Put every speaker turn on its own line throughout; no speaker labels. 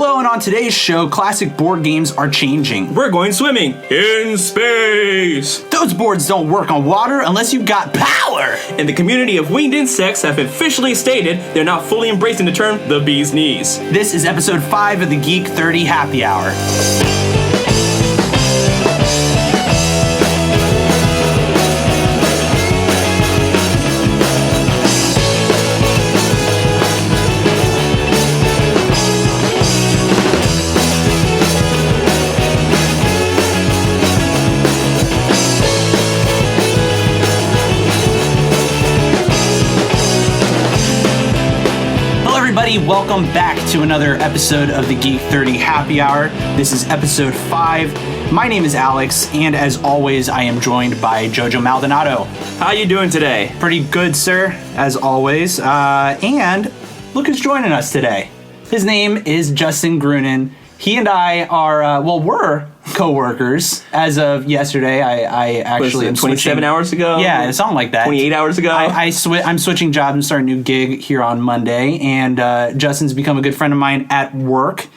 Hello, and on today's show, classic board games are changing.
We're going swimming in space.
Those boards don't work on water unless you've got power.
And the community of winged insects have officially stated they're not fully embracing the term the bee's knees.
This is episode 5 of the Geek 30 Happy Hour. Welcome back to another episode of the Geek 30 Happy Hour. This is episode 5. My name is Alex, and as always, I am joined by Jojo Maldonado.
How you doing today?
Pretty good, sir, as always. And look who's joining us today. His name is Justin Grunin. He and I are, we're co-workers as of yesterday. I actually am
27
switching,
hours ago?
Yeah, something like that.
28 hours ago?
I'm switching jobs and starting a new gig here on Monday, and Justin's become a good friend of mine at work,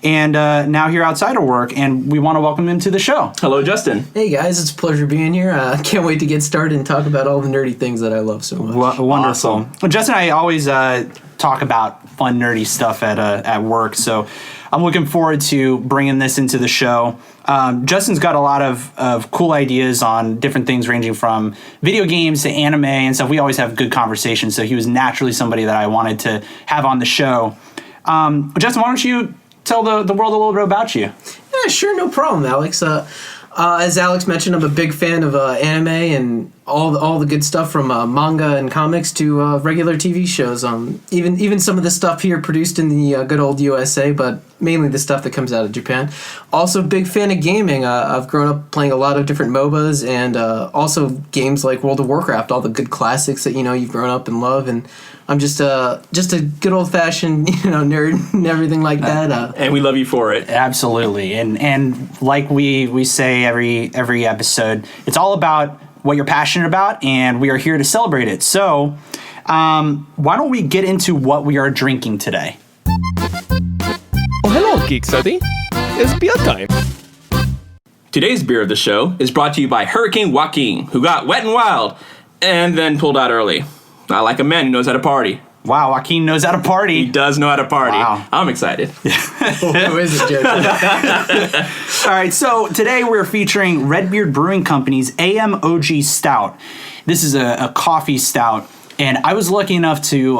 and now here outside of work, and we want to welcome him to the show.
Hello, Justin.
Hey guys, it's a pleasure being here. Can't wait to get started and talk about all the nerdy things that I love so much.
Wonderful.
Awesome.
Well, Justin and I always talk about fun, nerdy stuff at work, so I'm looking forward to bringing this into the show. Justin's got a lot of cool ideas on different things ranging from video games to anime and stuff. We always have good conversations, so he was naturally somebody that I wanted to have on the show. Justin, why don't you tell the world a little bit about you?
Yeah, sure, no problem, Alex. As Alex mentioned, I'm a big fan of anime and all the good stuff from manga and comics to regular TV shows. Even some of the stuff here produced in the good old USA, but mainly the stuff that comes out of Japan. Also, big fan of gaming. I've grown up playing a lot of different MOBAs and also games like World of Warcraft, all the good classics that you've grown up and love. And I'm just a good old fashioned nerd and everything like that.
And we love you for it.
Absolutely, and like we say every episode, it's all about what you're passionate about, and we are here to celebrate it. So, why don't we get into what we are drinking today?
Oh, hello, Geek 30. It's beer time.
Today's beer of the show is brought to you by Hurricane Joaquin, who got wet and wild and then pulled out early. Not like a man who knows how to party.
Wow, Joaquin knows how to party.
He does know how to party.
Wow.
I'm excited.
Who is it, Joe?
All right, so today we're featuring Redbeard Brewing Company's AMOG Stout. This is a coffee stout, and I was lucky enough to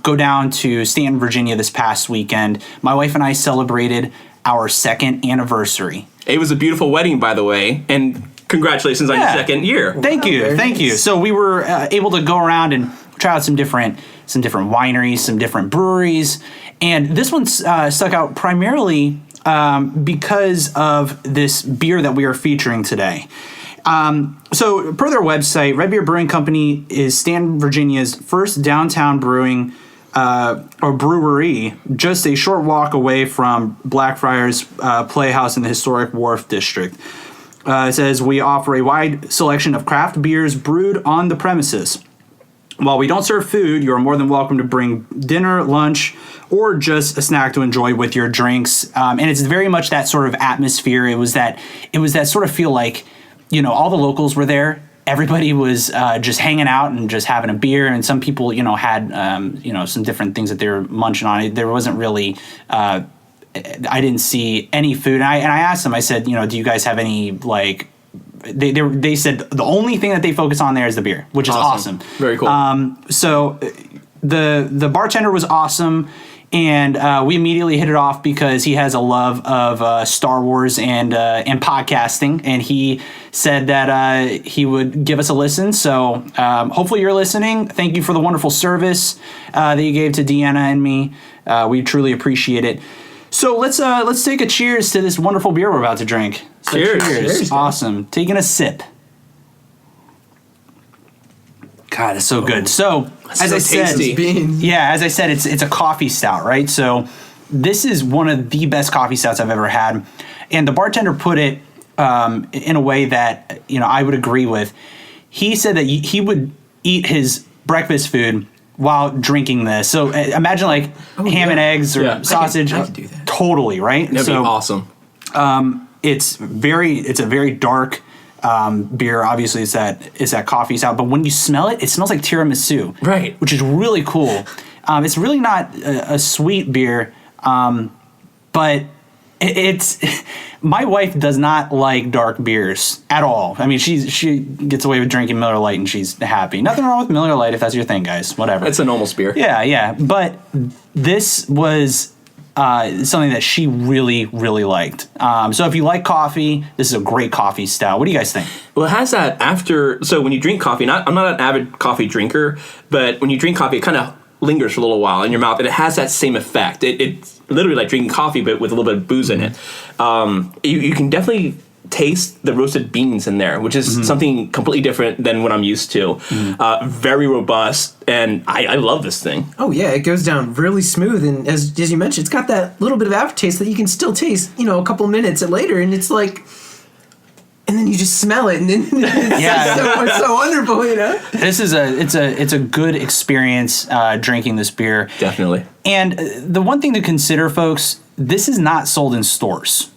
go down to Stanton, Virginia this past weekend. My wife and I celebrated our 2nd anniversary.
It was a beautiful wedding, by the way, and congratulations on your 2nd year.
Thank you. So we were able to go around and try out some different wineries, some different breweries, and this one stuck out primarily because of this beer that we are featuring today. So per their website, Redbeard Brewing Company is Stanton, Virginia's first downtown brewing or brewery, just a short walk away from Blackfriars Playhouse in the historic Wharf District. It says, we offer a wide selection of craft beers brewed on the premises. While we don't serve food, you're more than welcome to bring dinner, lunch, or just a snack to enjoy with your drinks. And it's very much that sort of atmosphere. It was that sort of feel like, all the locals were there. Everybody was just hanging out and just having a beer. And some people, had, some different things that they were munching on. There wasn't really, I didn't see any food. And I asked them, I said, do you guys have any, like, They said the only thing that they focus on there is the beer, which is awesome.
Very cool.
So the bartender was awesome, and we immediately hit it off because he has a love of Star Wars and podcasting, and he said that he would give us a listen. So hopefully you're listening. Thank you for the wonderful service that you gave to Deanna and me. We truly appreciate it. So let's take a cheers to this wonderful beer we're about to drink. So cheers. Awesome. Taking a sip. God, it's so good. So, as I said, it's a coffee stout, right? So, this is one of the best coffee stouts I've ever had, and the bartender put it in a way that I would agree with. He said that he would eat his breakfast food while drinking this. So imagine like ham and eggs or sausage.
I could do that.
Totally, right?
That'd be awesome.
It's a very dark beer. Obviously, it's that coffee stout. But when you smell it, it smells like tiramisu,
Right?
Which is really cool. It's really not a sweet beer, but it's. My wife does not like dark beers at all. I mean, she gets away with drinking Miller Lite and she's happy. Nothing wrong with Miller Lite if that's your thing, guys. Whatever.
It's a normal beer.
Yeah. But this was something that she really, really liked. So if you like coffee, this is a great coffee stout. What do you guys think?
Well, it has that so when you drink coffee, I'm not an avid coffee drinker, but when you drink coffee, it kind of lingers for a little while in your mouth, and it has that same effect. It's literally like drinking coffee, but with a little bit of booze in it. You can definitely taste the roasted beans in there, which is something completely different than what I'm used to. Very robust, and I love this thing.
Oh yeah, it goes down really smooth, and as you mentioned, it's got that little bit of aftertaste that you can still taste, a couple minutes later, and it's like, and then you just smell it, and then it's so wonderful,
This is it's a good experience drinking this beer.
Definitely.
And the one thing to consider, folks, this is not sold in stores.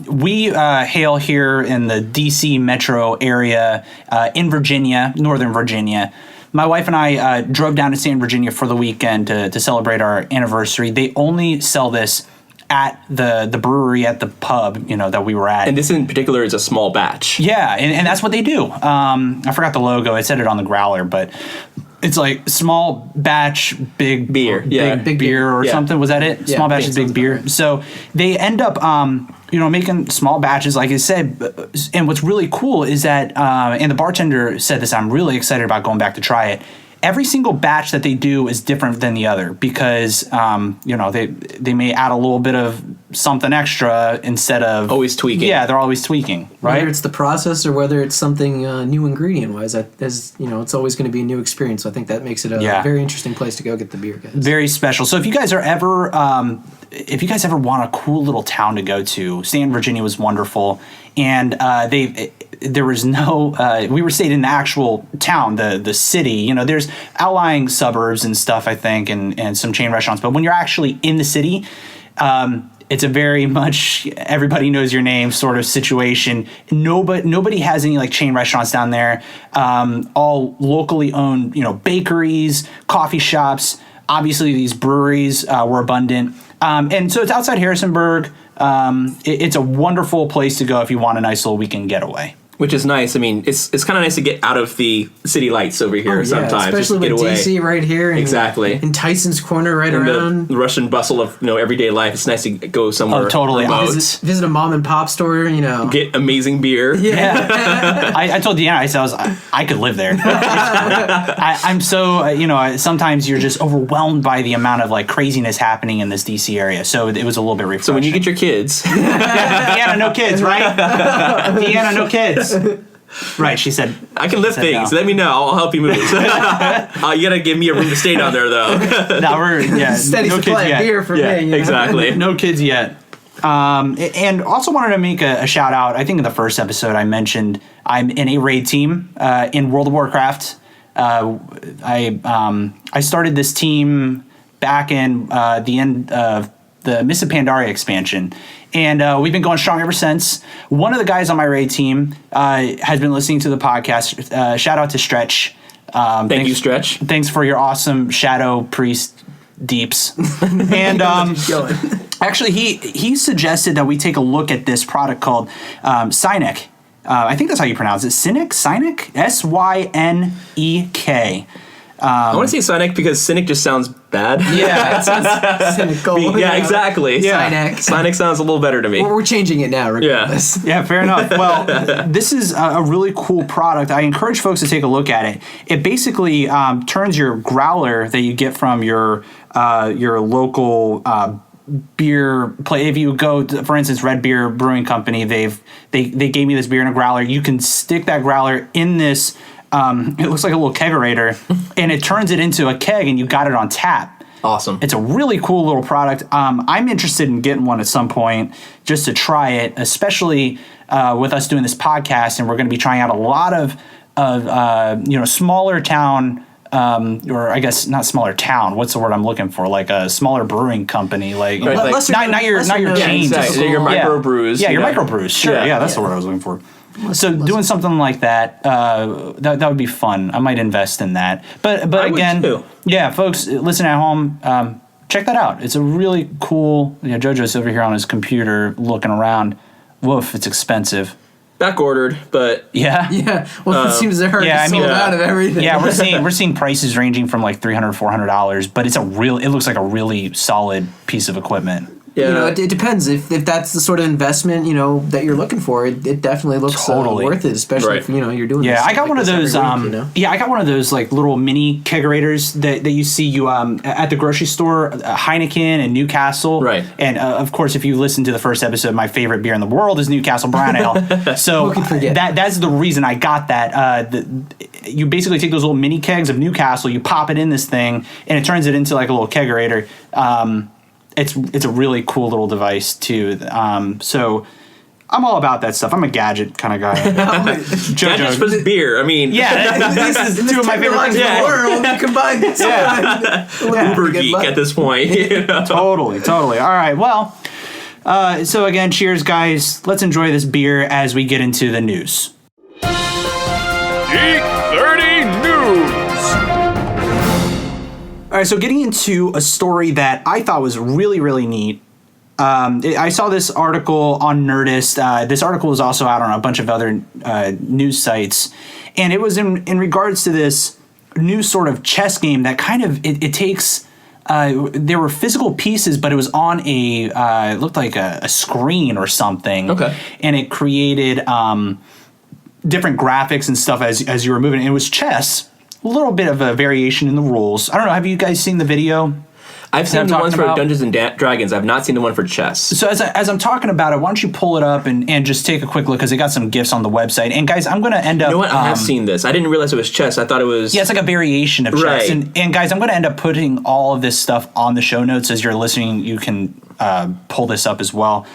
We hail here in the DC metro area in Virginia, Northern Virginia. My wife and I drove down to St. Virginia for the weekend to celebrate our anniversary. They only sell this at the brewery, at the pub, that we were at.
And this in particular is a small batch.
Yeah, and that's what they do. I forgot the logo. It said it on the growler, but it's like small batch, big
beer.
Big beer or something. Was that it?
Yeah,
Small batches, big beer. Right. So they end up, making small batches, like I said. And what's really cool is that, and the bartender said this, I'm really excited about going back to try it. Every single batch that they do is different than the other because, they may add a little bit of something extra instead of
always tweaking.
Yeah, they're always tweaking, right?
Whether it's the process or whether it's something new ingredient wise, it's always going to be a new experience. So I think that makes it a very interesting place to go get the beer, guys.
Very special. So if you guys are ever, want a cool little town to go to, St. Virginia was wonderful, and there was no. We were stayed in the actual town, the city. There's outlying suburbs and stuff, I think, and some chain restaurants. But when you're actually in the city, it's a very much everybody knows your name sort of situation. Nobody has any like chain restaurants down there. All locally owned, bakeries, coffee shops. Obviously, these breweries were abundant, and so it's outside Harrisonburg. It's a wonderful place to go if you want a nice little weekend getaway.
Which is nice. I mean, it's kind of nice to get out of the city lights over here sometimes.
Especially with DC right here. And,
exactly.
In Tyson's Corner right around.
The rush and bustle of everyday life. It's nice to go somewhere.
Oh, totally.
Remote.
Visit a mom and pop store,
Get amazing beer.
Yeah. I told Deanna, I said I could live there. I'm so, sometimes you're just overwhelmed by the amount of like craziness happening in this DC area. So it was a little bit refreshing.
So when you get your kids.
Deanna, no kids, right? Deanna, no kids. Right, she said.
I can lift things. No. Let me know. I'll help you move. You gotta give me a room to stay down there, though.
No, we're
steady
no
supply of beer for me.
Exactly.
No kids yet. And also wanted to make a shout out. I think in the first episode I mentioned I'm in a raid team in World of Warcraft. I started this team back in the end of the Mists of Pandaria expansion. And we've been going strong ever since. One of the guys on my raid team has been listening to the podcast. Shout out to Stretch.
Thank you, Stretch.
Thanks for your awesome Shadow Priest deeps. And actually, he suggested that we take a look at this product called Synek. I think that's how you pronounce it. Synek? S-Y-N-E-K.
I want to say Synek because Cynic just sounds bad.
Yeah, it sounds cynical.
Yeah, exactly.
Yeah.
Synek sounds a little better to me.
Well, we're changing it now, regardless.
Yeah, fair enough. Well, this is a really cool product. I encourage folks to take a look at it. It basically turns your growler that you get from your local beer play. If you go to, for instance, Redbeard Brewing Company, they gave me this beer in a growler. You can stick that growler in this. It looks like a little kegerator, and it turns it into a keg, and you got it on tap.
Awesome.
It's a really cool little product. I'm interested in getting one at some point just to try it, especially with us doing this podcast, and we're going to be trying out a lot of smaller town or I guess not smaller town. What's the word I'm looking for? Like a smaller brewing company, like not your chains.
Exactly. Your microbrews.
Yeah, your microbrews. Sure. Yeah, that's the word I was looking for. So doing something like that, that would be fun. I might invest in that. But again, yeah, folks, listen at home. Check that out. It's a really cool. JoJo's over here on his computer looking around. Woof, it's expensive.
Back ordered, but
yeah. Well, it seems they're sold out of everything.
Yeah, we're seeing prices ranging from like $300, $400, but it looks like a really solid piece of equipment.
Yeah.
It depends if that's the sort of investment that you're looking for. It definitely looks worth it, especially if you're doing.
Yeah, I got one of those. I got one of those like little mini kegerators that you see at the grocery store. Heineken and Newcastle.
Right.
And of course, if you listen to the first episode, my favorite beer in the world is Newcastle Brown Ale. So that's the reason I got that. You basically take those little mini kegs of Newcastle, you pop it in this thing, and it turns it into like a little kegerator. It's a really cool little device too. So I'm all about that stuff. I'm a gadget kind of guy.
Gadgets for beer. I mean,
this is two of my favorite things in the world.
Combined.
Uber geek at this point.
Totally. All right. Well, so again, cheers, guys. Let's enjoy this beer as we get into the news.
G30 News.
All right, so getting into a story that I thought was really, really neat. I saw this article on Nerdist. This article was also out on a bunch of other news sites. And it was in regards to this new sort of chess game that kind of, it takes, there were physical pieces, but it was on it looked like a screen or something.
Okay.
And it created different graphics and stuff as you were moving. And it was chess. A little bit of a variation in the rules. I don't know. Have you guys seen the video?
I've seen the ones for Dungeons and Dragons. I've not seen the one for chess.
So as I'm talking about it, why don't you pull it up and just take a quick look, because they got some GIFs on the website. And guys, I'm going to end up...
You know what? I have seen this. I didn't realize it was chess. I thought it was...
Yeah, it's like a variation of chess.
Right.
And guys, I'm going to end up putting all of this stuff on the show notes. As you're listening, you can pull this up as well.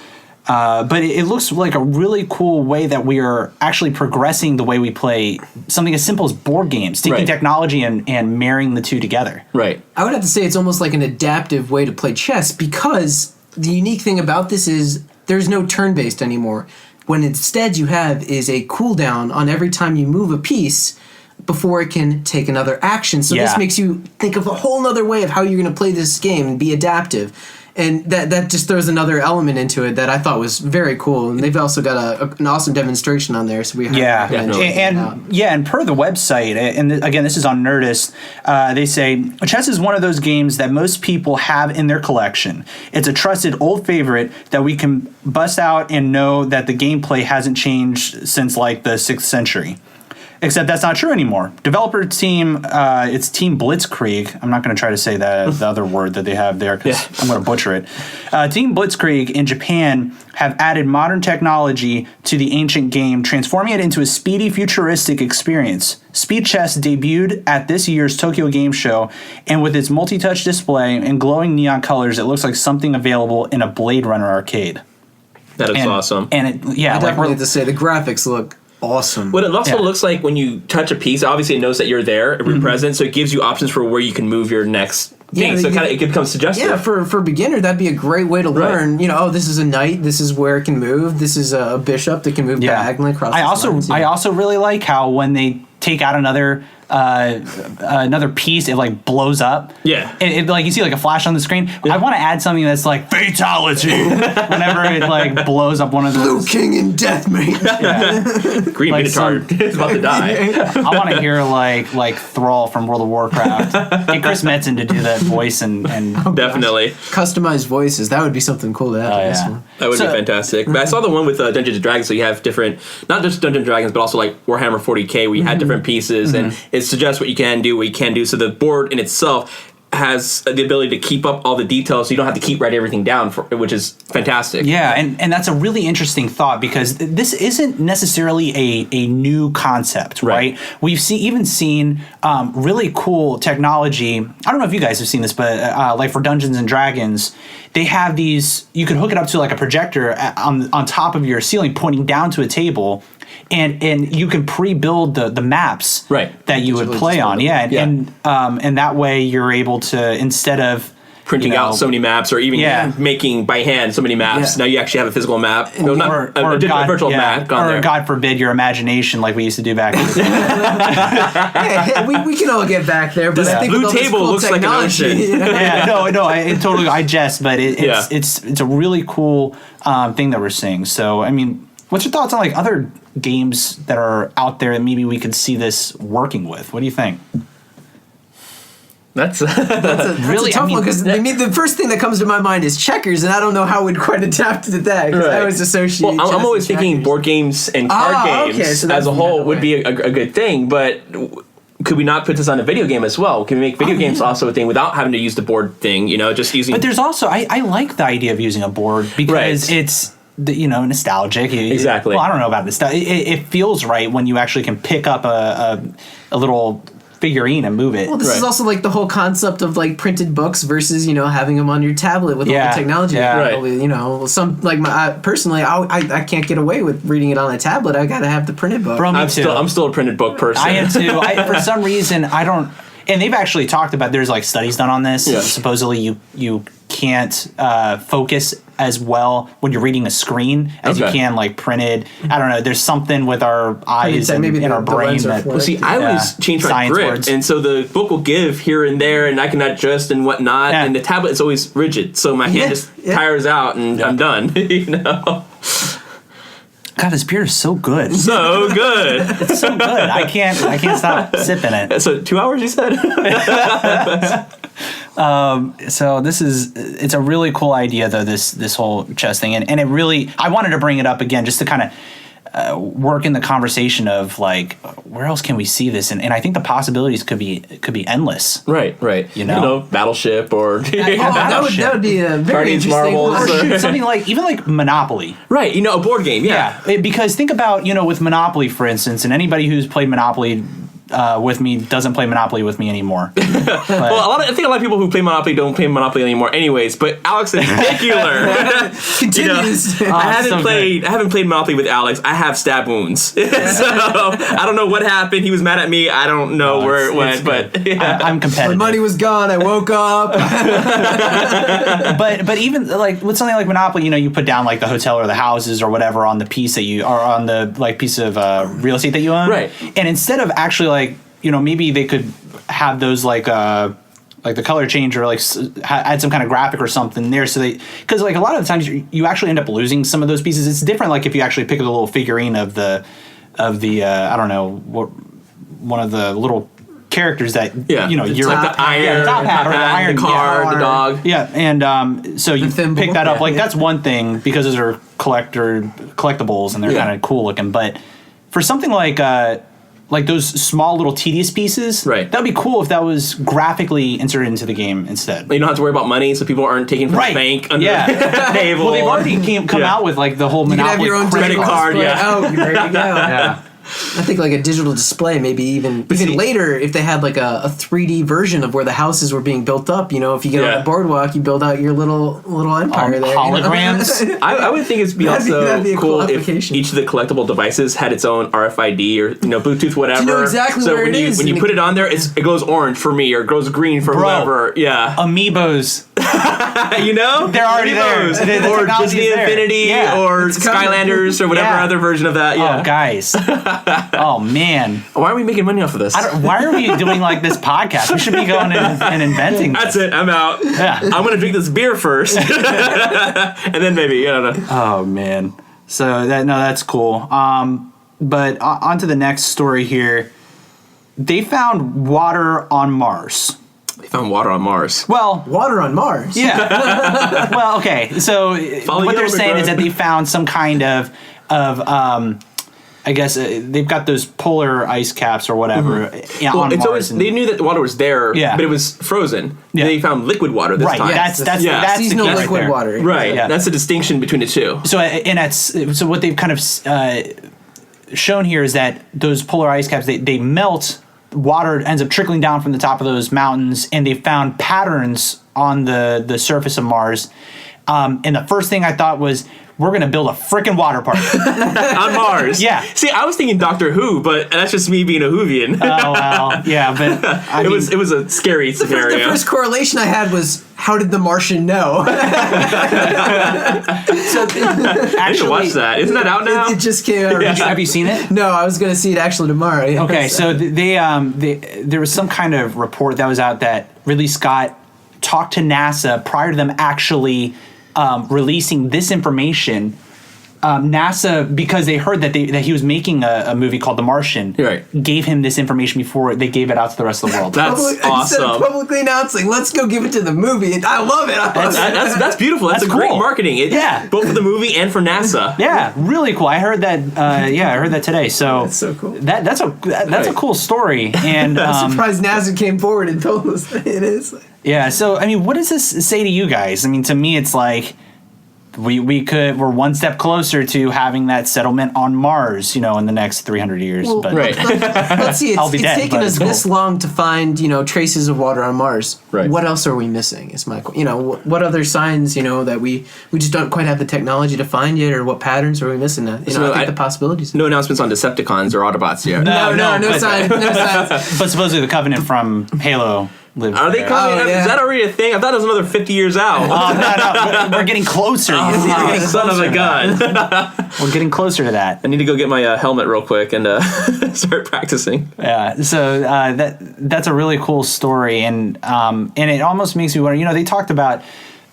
But it looks like a really cool way that we are actually progressing the way we play something as simple as board games, taking technology and marrying the two together.
Right.
I would have to say it's almost like an adaptive way to play chess, because the unique thing about this is there's no turn-based anymore. When instead you have is a cooldown on every time you move a piece before it can take another action. So this makes you think of a whole other way of how you're going to play this game and be adaptive. And that just throws another element into it that I thought was very cool. And they've also got an awesome demonstration on there. So we have
and per the website, and again, this is on Nerdist, they say, chess is one of those games that most people have in their collection. It's a trusted old favorite that we can bust out and know that the gameplay hasn't changed since like the 6th century. Except that's not true anymore. Developer team, it's Team Blitzkrieg. I'm not going to try to say the other word that they have there, because I'm going to butcher it. Team Blitzkrieg in Japan have added modern technology to the ancient game, transforming it into a speedy, futuristic experience. Speed Chess debuted at this year's Tokyo Game Show, and with its multi-touch display and glowing neon colors, it looks like something available in a Blade Runner arcade.
That is awesome.
And
I definitely have to say the graphics look awesome.
What it also looks like when you touch a piece, obviously it knows that you're there, you're present, so it gives you options for where you can move your next thing. So it becomes suggestive.
Yeah, for beginner, that'd be a great way to learn. This is a knight, this is where it can move, this is a bishop that can move diagonally across the lines.
I also really like how when they take out another piece, it like blows up.
Yeah.
It like you see like a flash on the screen. I want to add something that's like fatality whenever it like blows up one of those.
Blue King and Deathmate.
Green Minotaur is about to die.
I want to hear like Thrall from World of Warcraft. Get Chris Metzen to do that voice and
definitely
customized voices. That would be something cool to have. This one.
That would be fantastic. But I saw the one with Dungeons and Dragons, so you have different, not just Dungeons and Dragons, but also like Warhammer 40K, where you had different pieces, and it suggests what you can do, what you can do. So the board in itself has the ability to keep up all the details, so you don't have to keep writing everything down, which is fantastic.
Yeah, and that's a really interesting thought, because this isn't necessarily a new concept, right? We've seen really cool technology. I don't know if you guys have seen this, but like for Dungeons and Dragons, they have these, you can hook it up to like a projector on top of your ceiling pointing down to a table, and you can pre-build the maps
Right.
that you would play on. Yeah, and that way you're able to, instead of
printing out so many maps, or even making by hand so many maps.
Yeah.
Now you actually have a physical map, no, not
or
a digital, virtual map.
Or
there.
God forbid your imagination, like we used to do back in the day.
Hey, we can all get back there, but
This
I think
blue
with all this
table
cool
looks like an
technology,
ocean.
you know?
Yeah, no, I jest, but it's a really cool thing that we're seeing. So, I mean, what's your thoughts on like other games that are out there that maybe we could see this working with? What do you think?
That's
That's
Really,
a tough
I mean,
one, because the first thing that comes to my mind is checkers, and I don't know how we'd quite adapt to that, because I
Right.
always associate.
Well, I'm
chess
always
and
thinking
checkers.
board games and card games
okay, so that's
as a whole
the
would
way.
be a good thing, but could we not put this on a video game as well? Can we make video games also a thing without having to use the board thing? Just using.
But there's also I like the idea of using a board because it's nostalgic.
Exactly.
Well, I don't know about this. It feels right when you actually can pick up a little figurine and move it.
Well, this is also like the whole concept of like printed books versus having them on your tablet with all the technology. Some like personally, I can't get away with reading it on a tablet. I gotta have the printed book.
Bro, me
I'm
too.
still a printed book person.
I am too. For some reason, I don't. And they've actually talked about, there's like studies done on this.
Yeah.
Supposedly, you can't focus as well when you're reading a screen as you can like printed. I don't know. There's something with our eyes and
maybe
in our
the
brain
lens are
that.
flat.
Well, see, I always change my
Science
grip,
words.
and so the book will give here and there, and I can adjust and whatnot.
Yeah.
And the tablet is always rigid, so my hand just tires out, and I'm done.
God, this beer is so good.
So good.
It's so good. I can't stop sipping it.
So 2 hours, you said?
So it's a really cool idea though, this whole chess thing, and it really, I wanted to bring it up again just to kind of work in the conversation of like, where else can we see this, and I think the possibilities could be endless.
Right. Battleship or
that would be a very
Guardians
interesting.
Marvels.
Or shoot, something like even like Monopoly.
right. A board game. Yeah.
Because think about with Monopoly, for instance, and anybody who's played Monopoly with me doesn't play Monopoly with me anymore. But,
Well, I think a lot of people who play Monopoly don't play Monopoly anymore, anyways. But Alex in particular,
Continues.
I haven't
so
played Monopoly with Alex. I have stab wounds, so I don't know what happened. He was mad at me. I don't know where it went, but
I'm competitive.
My money was gone. I woke up.
but even like with something like Monopoly, you put down like the hotel or the houses or whatever on the piece that you are on the like piece of real estate that you own,
Right.
And instead of actually like maybe they could have those like the color change or like add some kind of graphic or something there, so because like a lot of the times you actually end up losing some of those pieces. It's different like if you actually pick up a little figurine of the I don't know what one of the little characters that you're
like the iron,
the top hat or the iron
the car, the dog.
Yeah, and so you
thimble.
pick that up.
Yeah,
like
yeah.
that's one thing because those are collectibles and they're kind of cool looking. But for something like those small little tedious pieces,
right?
That'd be cool if that was graphically inserted into the game instead.
You don't have to worry about money, so people aren't taking from the bank under the table.
Well, they've already come out with like the whole
You can have
Monopoly
your own
credit
digital
card,
display.
yeah.
Oh, there you go.
Yeah.
I think like a digital display, maybe even
see-
later if they had like a 3D version of where the houses were being built up. If you get on the boardwalk, you build out your little empire there.
holograms.
I would think it'd be
That'd be-
also
that'd be a
cool
cool
if
application.
each of the collectible devices had its own RFID or Bluetooth, whatever.
You know exactly
so
where
when
it
you
is,
when you
and
put it on there, it goes orange for me or it goes green for whoever. Yeah,
Amiibos.
they're
already there. The
or
technology's
Disney
there.
Infinity
Yeah.
or
It's coming.
Skylanders or whatever
Yeah.
other version of that. Yeah.
Oh, guys. Oh man.
Why are we making money off of this?
Why are we doing like this podcast? We should be going and inventing this.
That's it. I'm out.
Yeah.
I'm gonna drink this beer first, and then maybe I don't know.
Oh man. So that's cool. But on to the next story here. They found water on Mars.
They found water on Mars.
Well,
Water on Mars.
yeah. Well, okay. So
Follow
what
you
they're
over,
saying is
Greg.
that they found some kind of I guess they've got those polar ice caps or whatever on
Well, it's
Mars.
always they knew that the water was there, but it was frozen.
Yeah.
They found liquid water this time.
That's
Yeah.
that's
Seasonal
the key
liquid
right there.
water.
Right.
Yeah.
That's the distinction between the two.
So so what they've kind of shown here is that those polar ice caps they melt. Water ends up trickling down from the top of those mountains, and they found patterns on the surface of Mars. And the first thing I thought was, we're gonna build a freaking water park
on Mars.
Yeah.
See, I was thinking Doctor Who, but that's just me being a Whovian.
Oh well, yeah, but I mean,
it was a scary scenario.
The first correlation I had was, how did the Martian know?
I need to watch that. Isn't that out now?
It just came out.
have you seen it?
No, I was going to see it actually tomorrow. Yeah.
Okay, so there was some kind of report that was out that Ridley Scott talked to NASA prior to them actually releasing this information. NASA, because they heard that he was making a movie called The Martian,
right,
gave him this information before they gave it out to the rest of the world.
That's awesome.
Instead of publicly announcing, let's go give it to the movie. I love it.
That's beautiful. That's
That's
a great
cool.
marketing. Both for the movie and for NASA.
Yeah, really cool. I heard that. I heard that today. So
that's so cool.
That's a cool story. And
I'm surprised NASA came forward and told us that it is.
Yeah. So I mean, what does this say to you guys? I mean, to me, it's like, we're one step closer to having that settlement on Mars, in the next 300 years.
Well,
but
right.
Let's see. It's
dead,
taken us
cool.
this long to find, traces of water on Mars.
Right.
What else are we missing? Is my, what other signs, that we just don't quite have the technology to find yet, or what patterns are we missing? I think the possibilities.
No announcements on Decepticons or Autobots yet.
No signs. No signs.
But supposedly the Covenant from Halo lives
Are they
there.
coming?
Oh, yeah.
Is that already a thing? I thought it was another 50 years out.
No, we're getting closer.
Son of a gun.
We're getting closer to that.
I need to go get my helmet real quick and start practicing.
Yeah, so that's a really cool story, and it almost makes me wonder. They talked about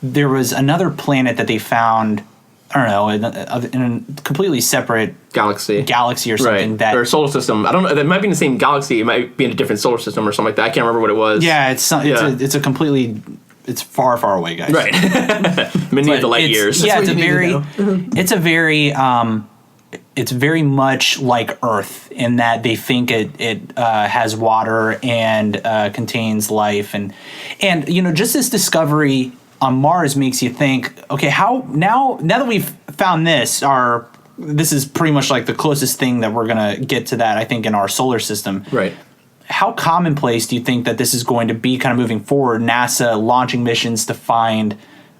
there was another planet that they found. I don't know, in a completely separate
galaxy
or something,
right. Or solar system. I don't know. That might be in the same galaxy. It might be in a different solar system or something like that. I can't remember what it was.
Yeah, it's a completely. It's far, far away, guys.
Right. Many of the light years.
Yeah,
It's
it's very much like Earth in that they think it has water and contains life, and just this discovery on Mars makes you think, okay, how now that we've found this is pretty much like the closest thing that we're gonna get to that, I think, in our solar system.
Right.
How commonplace do you think that this is going to be kind of moving forward? NASA launching missions to find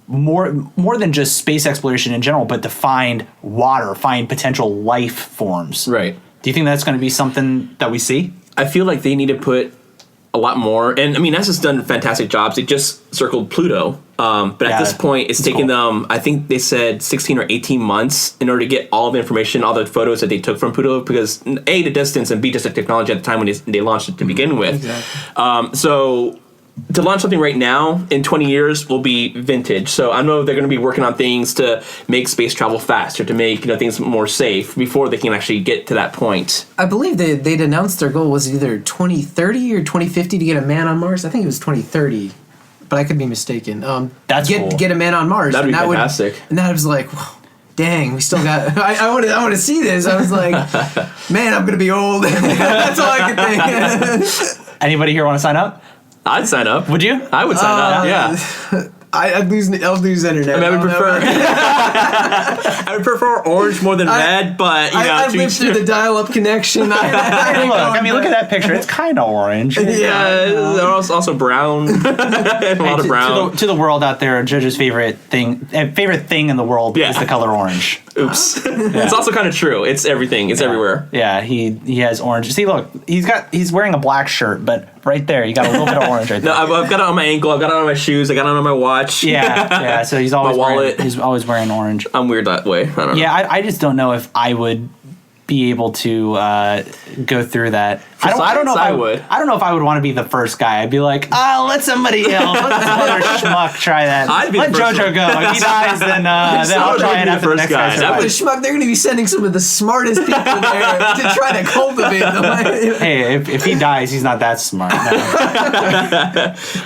more than just space exploration in general, but to find water, find potential life forms.
Right.
Do you think that's going to be something that we see?
I feel like they need to put a lot more, and I mean, NASA's done fantastic jobs. They just circled Pluto, but at this point, it's taken them, I think they said 16 or 18 months in order to get all the information, all the photos that they took from Pluto, because A, the distance, and B, just the technology at the time when they launched it to begin with.
Exactly.
So to launch something right now in 20 years will be vintage. So I know they're going to be working on things to make space travel faster, to make things more safe before they can actually get to that point.
I believe they'd announced their goal was either 2030 or 2050 to get a man on Mars. I think it was 2030, but I could be mistaken.
That's cool.
Get a man on Mars.
That'd be fantastic.
And that was like, whoa, dang, we still got. I want to see this. I was like, man, I'm gonna be old. That's all I could think.
Anybody here want to sign up?
I'd sign up.
Would you?
I would sign up. Yeah.
I'll lose internet.
I mean, I would prefer orange more than red, but
I lived through the dial-up connection.
Look at that picture. It's kind of orange.
Yeah, they're also brown. A lot of brown.
To the world out there, Judge's favorite thing in the world is the color orange.
Oops. It's also kind of true. It's everything. It's everywhere.
Yeah, he has orange. See, look, he's wearing a black shirt, but right there, you got a little bit of orange right there.
No, I've got it on my ankle. I've got it on my shoes. I got it on my watch.
Yeah. So he's always wearing orange.
I'm weird that way. I don't know.
Yeah, I just don't know if I would be able to go through that. I don't know if I would. I don't know if I would want to be the first guy. I'd be like, let somebody else, let some other schmuck try that. Let JoJo go. If he dies, then I'll try it after the next guy.
The schmuck, they're going to be sending some of the smartest people there to try to cultivate them.
Hey, if he dies, he's not that smart. No.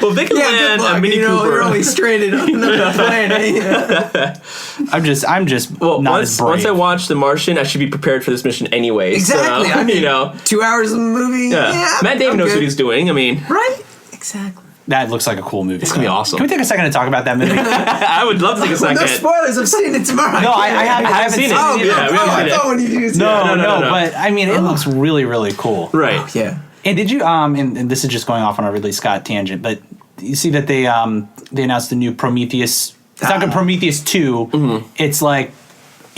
Well, they can land a Mini Cooper.
You're only stranded on another planet.
I'm just not as brave.
Once I watch The Martian, I should be prepared for this mission anyway.
Exactly.
So,
I mean, 2 hours of the movie. Yeah.
Matt Damon knows what he's doing. I mean,
right? Exactly.
That looks like a cool movie.
It's gonna be awesome.
Can we take a second to talk about that movie?
I would love to take a second.
No spoilers. I've seen it tomorrow.
No, I haven't seen it.
Oh,
yeah, we haven't seen it.
No. But I mean, it looks really, really cool.
Right.
Oh, yeah.
And did you? And this is just going off on a Ridley Scott tangent, but you see that they announced the new Prometheus. It's not Prometheus 2. Mm-hmm. It's like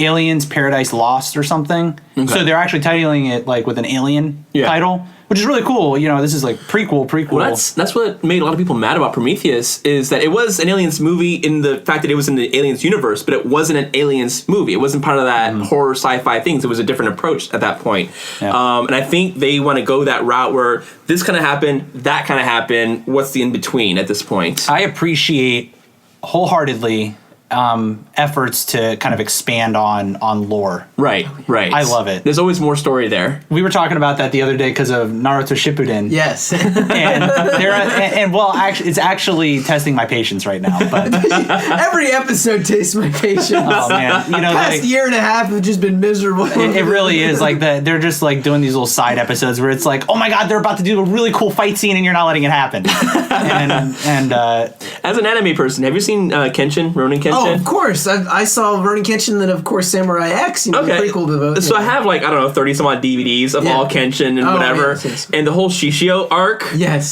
Aliens Paradise Lost or something.
Okay.
So they're actually titling it like with an alien title, which is really cool. You know, this is like prequel.
Well, that's what made a lot of people mad about Prometheus, is that it was an Aliens movie in the fact that it was in the Aliens universe, but it wasn't an Aliens movie. It wasn't part of that horror sci-fi things. It was a different approach at that point.
Yeah.
And I think they want to go that route where this kind of happened, that kind of happened. What's the in-between at this point?
I appreciate wholeheartedly efforts to kind of expand on lore.
Right.
I love it.
There's always more story there.
We were talking about that the other day because of Naruto Shippuden.
Yes.
and well, actually, it's actually testing my patience right now. But
Every episode tastes my patience.
oh man, you know,
Past
like,
year and a half have just been miserable.
it really is like that. They're just like doing these little side episodes where it's like, oh my god, they're about to do a really cool fight scene and you're not letting it happen. and
As an anime person, have you seen Kenshin, Ronin Kenshin?
Oh, of course. I saw Rurouni Kenshin and, of course, Samurai X. You know, the prequel to both.
So I have, like, I don't know, 30 some odd DVDs of all Kenshin and whatever.
Yes.
And the whole Shishio arc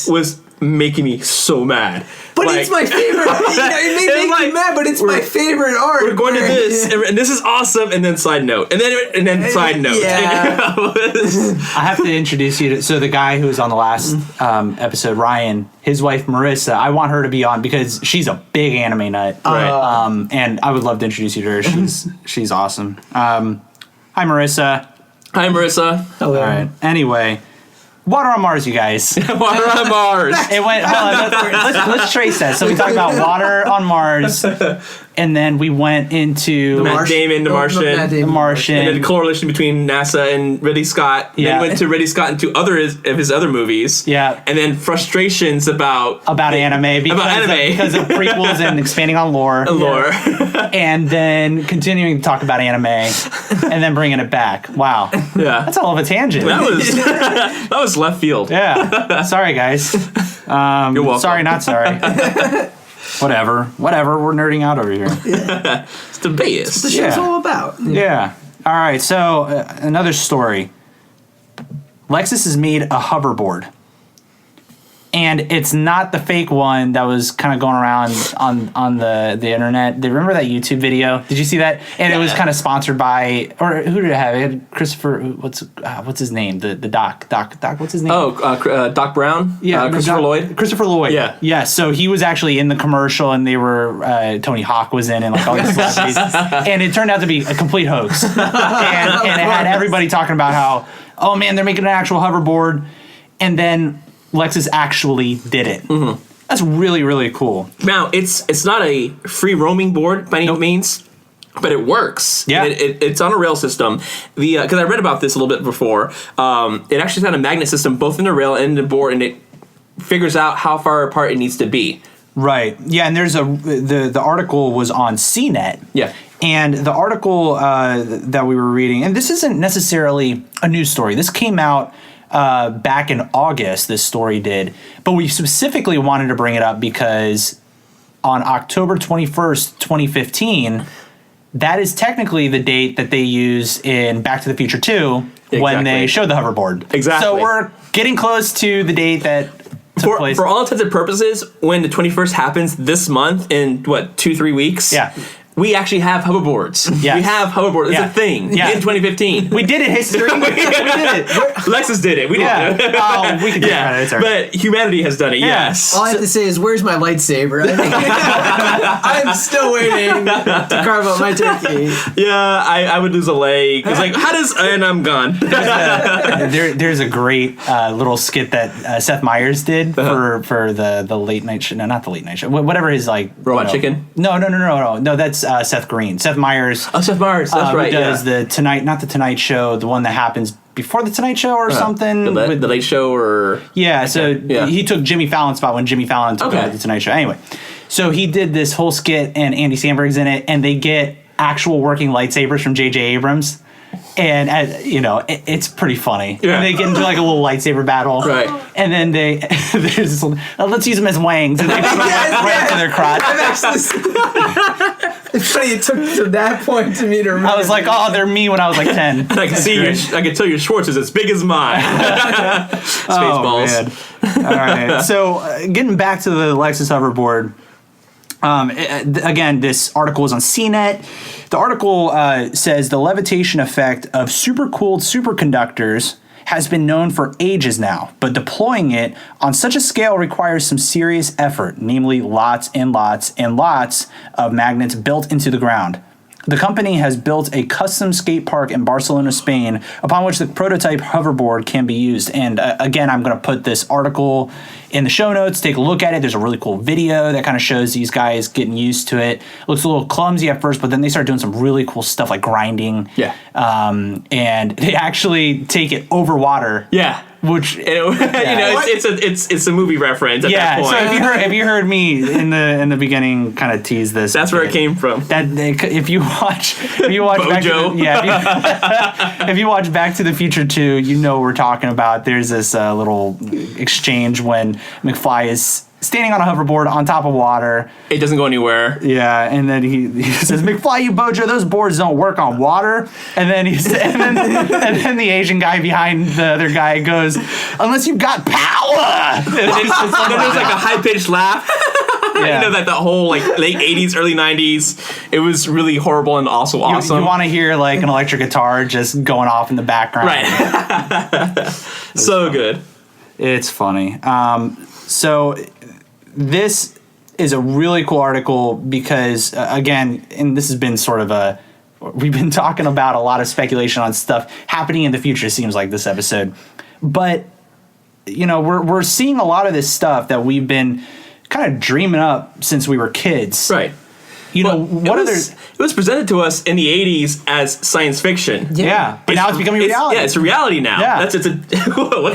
was making me so mad.
But
like,
it's my favorite. It may make me mad, but it's my favorite art.
We're going to this, and this is awesome, and then side note. And then side note.
Yeah.
I have to introduce you to, so the guy who was on the last episode, Ryan, his wife Marissa, I want her to be on because she's a big anime nut.
Right.
And I would love to introduce you to her. She's awesome. Hi Marissa.
Hi, Marissa.
Hello.
All right. Anyway, Water on Mars, you guys.
Water on Mars.
It went. Hold on, let's trace that. So we talked about water on Mars, and then we went into
Matt Damon, The Martian.
The Martian.
And then the correlation between NASA and Ridley Scott.
Yeah.
Then went to Ridley Scott into of his other movies.
Yeah.
And then frustrations about
anime because of prequels and expanding on lore.
Lore.
And then continuing to talk about anime, and then bringing it back. Wow.
Yeah.
That's all of a tangent.
That was left field.
Yeah. Sorry, guys.
You're welcome.
Sorry, not sorry. Whatever. We're nerding out over here.
It's debate.
That's what the show's all about.
Yeah. All right. So another story. Lexus has made a hoverboard. And it's not the fake one that was kind of going around on the internet. Remember that YouTube video? Did you see that? And it was kind of sponsored by, or who did it have? It had Christopher. What's his name? The Doc. What's his name?
Oh, Doc Brown.
Yeah,
Christopher Lloyd.
Christopher Lloyd.
Yeah.
Yeah. So he was actually in the commercial, and they were Tony Hawk was in, and like all these celebrities, and it turned out to be a complete hoax. and it had everybody talking about how, oh man, they're making an actual hoverboard, and then Lexus actually did it. Mm-hmm. That's really, really cool.
Now, it's not a free roaming board by any means, but it works.
Yeah.
It's on a rail system. Because I read about this a little bit before. It actually has a magnet system both in the rail and in the board, and it figures out how far apart it needs to be.
Right. Yeah, and there's the article was on CNET.
Yeah.
And the article that we were reading, and this isn't necessarily a news story. This came out back in August, this story did. But we specifically wanted to bring it up because on October 21st, 2015, that is technically the date that they use in Back to the Future 2 when they showed the hoverboard.
Exactly.
So we're getting close to the date that took place.
For all intents and purposes, when the 21st happens this month in, 2-3 weeks?
Yeah.
We actually have hoverboards.
Yes.
We have hoverboards. It's a thing in 2015.
We did it, history. we did it.
Lexus did it. We didn't.
Oh, we can do it.
But humanity has done it, yes.
All I have to say is, where's my lightsaber? I'm still waiting to carve up my turkey.
Yeah, I would lose a leg. It's like, and I'm gone.
There's a great little skit that Seth Meyers did for the late night show. No, not the late night show. Whatever his like
Robot Chicken.
No. That's Seth Green. Seth Meyers.
Oh, Seth Meyers. That's right.
Who does the Tonight, not the Tonight Show, the one that happens before the Tonight Show or something.
The Late Show or
yeah. So he took Jimmy Fallon's spot when Jimmy Fallon took over the Tonight Show. Anyway, so he did this whole skit and Andy Samberg's in it, and they get actual working lightsabers from J.J. Abrams. And it's pretty funny.
Yeah.
And they get into like a little lightsaber battle,
right?
And then there's this, let's use them as wangs, and they put them right up to their crotch.
It's funny it took to that point to me to remember.
I was like, oh, they're me when I was like 10.
And I can see I can tell your Schwartz is as big as mine. Spaceballs.
Oh, man. All right. So getting back to the Lexus hoverboard, Again, this article is on CNET. The article says the levitation effect of supercooled superconductors has been known for ages now, but deploying it on such a scale requires some serious effort, namely lots and lots and lots of magnets built into the ground. The company has built a custom skate park in Barcelona, Spain, upon which the prototype hoverboard can be used. And again, I'm going to put this article in the show notes. Take a look at it. There's a really cool video that kind of shows these guys getting used to it. Looks a little clumsy at first, but then they start doing some really cool stuff like grinding.
Yeah.
And they actually take it over water.
Yeah.
Which
it's a movie reference at that point.
So if you heard me in the beginning kind of tease this,
that's where it came from.
If you watch
Bojo.
If you watch Back to the Future 2, you know what we're talking about. There's this little exchange when McFly is standing on a hoverboard on top of water.
It doesn't go anywhere.
Yeah, and then he says, "McFly, you Bojo, those boards don't work on water." And then and then the Asian guy behind the other guy goes, "Unless you've got power."
Then there's like a high pitched laugh.
Yeah.
You know that the whole like late '80s, early '90s. It was really horrible and also awesome.
You want to hear like an electric guitar just going off in the background,
right? So funny. Good.
It's funny. So this is a really cool article because, again, and this has been sort of we've been talking about a lot of speculation on stuff happening in the future, it seems like, this episode. But, we're seeing a lot of this stuff that we've been kind of dreaming up since we were kids.
Right.
It
was presented to us in the 80s as science fiction.
Yeah. But now it's becoming reality.
Yeah, it's a reality now.
Yeah.
What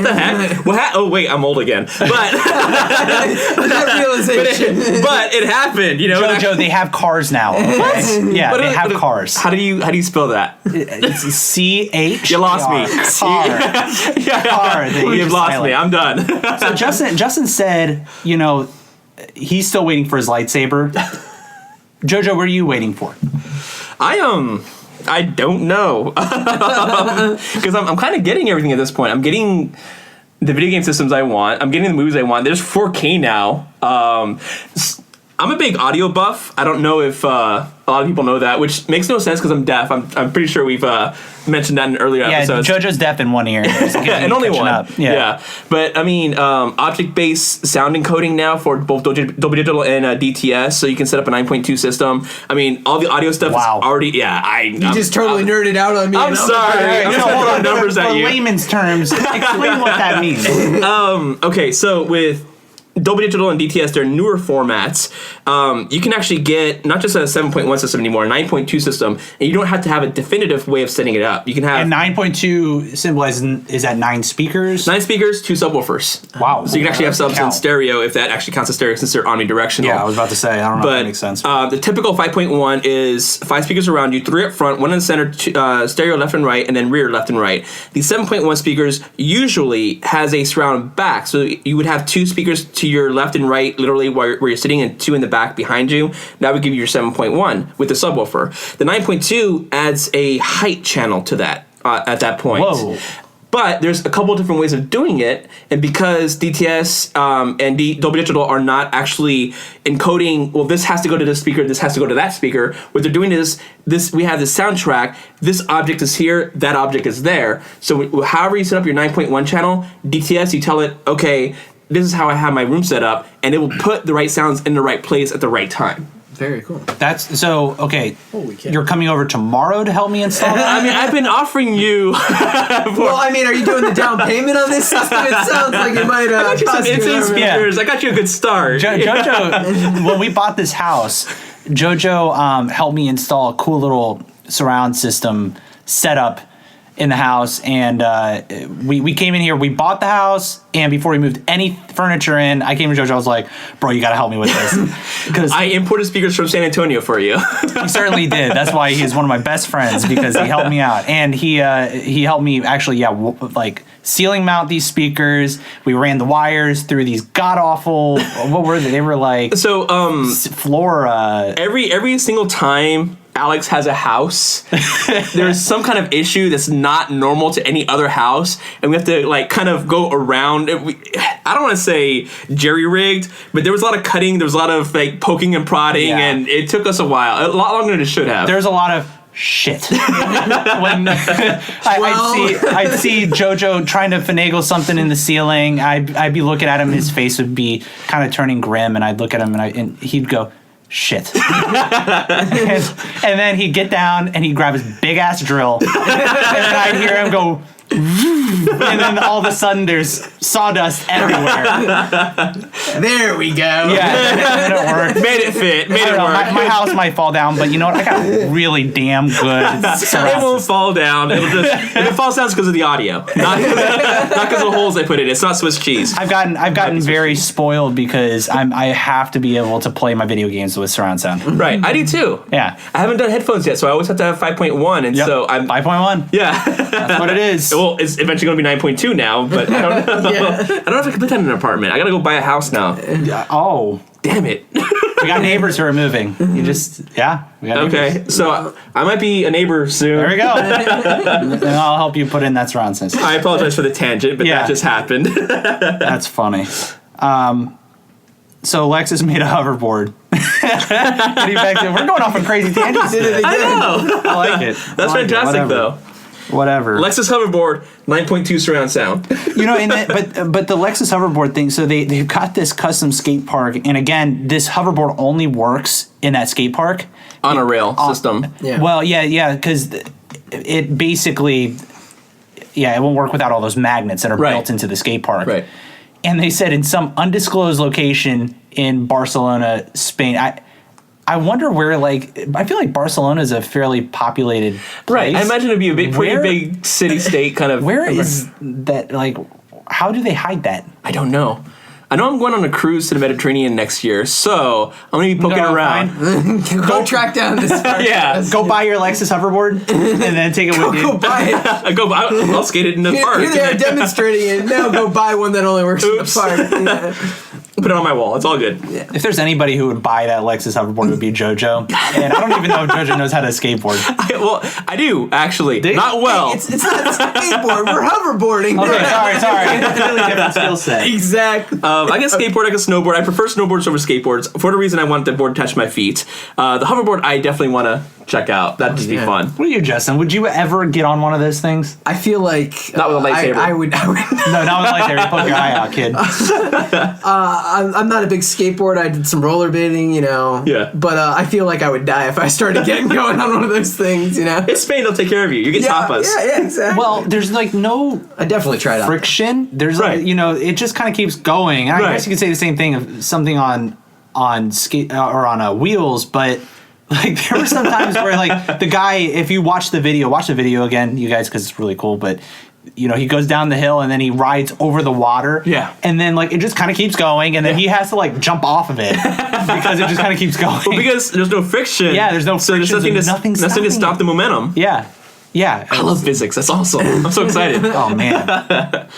the heck? Oh, wait, I'm old again. But
that realization.
But it happened,
Jojo, they have cars now. Okay?
What?
Yeah, they have cars.
How do you spell that?
It's CH.
You lost me.
Car.
Car. You've lost me. I'm done.
So Justin said, he's still waiting for his lightsaber. Jojo, what are you waiting for?
I don't know. Because I'm kind of getting everything at this point. I'm getting the video game systems I want. I'm getting the movies I want. There's 4K now. I'm a big audio buff. I don't know if a lot of people know that, which makes no sense because I'm deaf. I'm pretty sure we've mentioned that in earlier episodes.
Jojo's deaf in one ear.
And only one. Yeah. But, I mean, object-based sound encoding now for both Dolby Digital and DTS, so you can set up a 9.2 system. I mean, all the audio stuff is already... Yeah,
You just totally nerded out on me.
I'm sorry. I'm throwing numbers at you.
For layman's terms, explain what that means.
Okay, so with Dolby Digital and DTS, they're newer formats. You can actually get not just a 7.1 system anymore, a 9.2 system, and you don't have to have a definitive way of setting it up. You can have...
And 9.2 symbolizes, is that 9 speakers?
9 speakers, 2 subwoofers.
Wow.
So you can actually have subs in stereo, if that actually counts as stereo, since they're omnidirectional.
Yeah, I was about to say, I don't know if that makes sense.
The typical 5.1 is 5 speakers around you, 3 up front, 1 in the center, stereo left and right, and then rear left and right. The 7.1 speakers usually has a surround back, so you would have 2 speakers to your left and right, literally where you're sitting, and 2 in the back behind you. That would give you your 7.1 with the subwoofer. The 9.2 adds a height channel to that at that point.
Whoa.
But there's a couple of different ways of doing it, and because DTS and Dolby Digital are not actually encoding, well, this has to go to this speaker, this has to go to that speaker. What they're doing is we have this soundtrack. This object is here, that object is there. So however you set up your 9.1 channel, DTS, you tell it, okay, this is how I have my room set up, and it will put the right sounds in the right place at the right time.
Very cool.
That's so okay.
Holy cow.
You're coming over tomorrow to help me install that?
I mean, I've been offering you.
Well, I mean, are you doing the down payment on this system? It sounds like it might.
I got you some insane speakers. I got you a good start.
Jojo, when we bought this house, Jojo helped me install a cool little surround system setup in the house, and we came in here, we bought the house, and before we moved any furniture in, I came to Jojo, I was like, bro, you gotta help me with this. Because
I imported speakers from San Antonio for you.
He certainly did. That's why he's one of my best friends, because he helped me out. And he helped me actually, like ceiling mount these speakers. We ran the wires through these god-awful, what were they? They were like
so
floor.
Every single time, Alex has a house. There's some kind of issue that's not normal to any other house, and we have to like kind of go around. I don't want to say jerry-rigged, but there was a lot of cutting. There was a lot of like poking and prodding, and it took us a while, a lot longer than it should have.
There's a lot of shit. When I'd see JoJo trying to finagle something in the ceiling, I'd be looking at him. His face would be kind of turning grim, and I'd look at him, and he'd go, shit. and then he'd get down and he'd grab his big ass drill, and then I'd hear him go, and then all of a sudden there's sawdust everywhere.
There we go.
Yeah, it worked.
Made it fit. Made it work.
My house might fall down, but you know what? I got really damn good.
It won't fall down. It'll just, if it falls down, it's because of the audio, not because of the holes they put in. It's not Swiss cheese.
I've gotten very spoiled because I have to be able to play my video games with surround sound.
Right, I do too.
Yeah,
I haven't done headphones yet, so I always have to have 5.1, and so I'm
5.1.
Yeah,
that's what it is.
Well, it's eventually going to be 9.2 now, but I don't know. I don't know if I can put that in an apartment. I got to go buy a house now.
Oh,
damn it.
We got neighbors who are moving. You just, we got neighbors.
Okay, so I might be a neighbor soon.
There we go. And I'll help you put in that surround sound.
I apologize for the tangent, but that just happened.
That's funny. So Lexus made a hoverboard. We're going off on crazy tangents.
I know.
I like it.
That's fantastic, though.
Whatever.
Lexus hoverboard, 9.2 surround sound.
You know, but the Lexus hoverboard thing. So they've got this custom skate park, and again, this hoverboard only works in that skate park
on a rail system.
Yeah.
Well, because it basically, it won't work without all those magnets that are built into the skate park.
Right.
And they said in some undisclosed location in Barcelona, Spain. I wonder where, like, I feel like Barcelona is a fairly populated place.
Right. I imagine it'd be a pretty big city-state kind of...
Where is that, like, how do they hide that?
I don't know. I know I'm going on a cruise to the Mediterranean next year, so I'm going to be poking around.
Go track down this part.
Go buy your Lexus hoverboard and then take it with you.
Go buy it.
I'll skate it in the park.
Here they are demonstrating it. Now go buy one that only works in the park. Yeah.
Put it on my wall. It's all good.
Yeah.
If there's anybody who would buy that Lexus hoverboard, it would be JoJo. And I don't even know if JoJo knows how to skateboard.
I do, actually. Not well.
Hey, it's not a skateboard. We're hoverboarding.
Okay, sorry. It's a really different skill set.
Exactly.
I can skateboard, I can snowboard. I prefer snowboards over skateboards for the reason I want the board to touch my feet. The hoverboard, I definitely want to check out. That'd just be fun.
What are you, Justin? Would you ever get on one of those things?
I feel like...
Not with a lightsaber.
I would
No, not with a lightsaber. Poke your eye out, kid.
I'm not a big skateboarder. I did some rollerblading, you know.
Yeah.
But I feel like I would die if I started getting going on one of those things, you know.
It's Spain. They'll take care of you. You get tapas.
Yeah, exactly.
Well, there's like no...
I definitely tried out.
Friction. There's like, it just kind of keeps going. I guess you could say the same thing of something on skate or on wheels, but... Like, there were some times where, like, the guy, if you watch the video again, you guys, because it's really cool, but, you know, he goes down the hill and then he rides over the water.
Yeah.
And then, like, it just kind of keeps going, and then he has to, like, jump off of it because it just kind of keeps going.
Well, because there's no friction.
Yeah, there's no friction.
So there's nothing to stop the momentum.
Yeah. Yeah.
I love physics. That's awesome. I'm so excited.
Oh, man.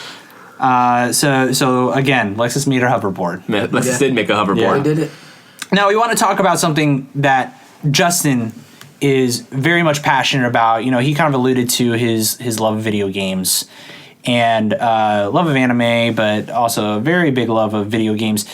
So again, Lexus made her hoverboard.
Lexus did make a hoverboard.
Yeah, I did it.
Now, we want to talk about something that Justin is very much passionate about. You know, he kind of alluded to his love of video games and love of anime, but also a very big love of video games.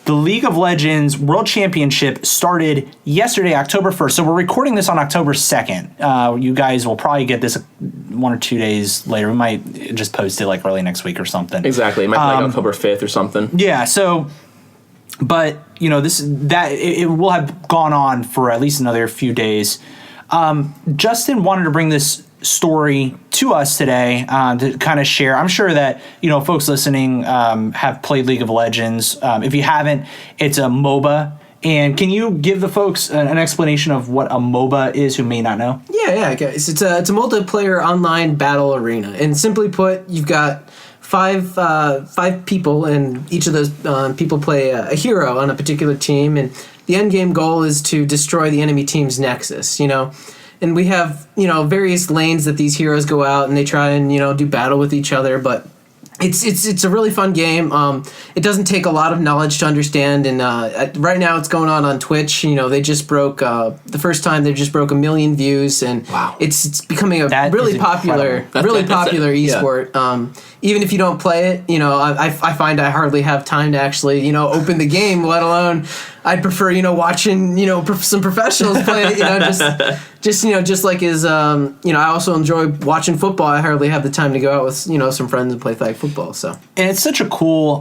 The League of Legends World Championship started yesterday, October 1st. So we're recording this on October 2nd. You guys will probably get this 1 or 2 days later. We might just post it like early next week or something.
Exactly. It might be like October 5th or something.
Yeah, so... But, you know, it will have gone on for at least another few days. Justin wanted to bring this story to us today to kind of share. I'm sure that, you know, folks listening have played League of Legends. If you haven't, it's a MOBA. And can you give the folks an explanation of what a MOBA is who may not know?
Yeah, guys. It's a multiplayer online battle arena. And simply put, you've got... Five people, and each of those people play a hero on a particular team, and the end game goal is to destroy the enemy team's nexus, you know. And we have, you know, various lanes that these heroes go out and they try and, you know, do battle with each other, but It's a really fun game. It doesn't take a lot of knowledge to understand, and right now it's going on Twitch. They just broke the first time they just broke 1 million views, and
wow.
it's becoming a
That
really
is
popular
incredible.
esport. Even if you don't play it, I find I hardly have time to actually open the game, let alone I'd prefer watching some professionals play it. Just like is I also enjoy watching football. I hardly have the time to go out with some friends and play flag football. So
And it's such a cool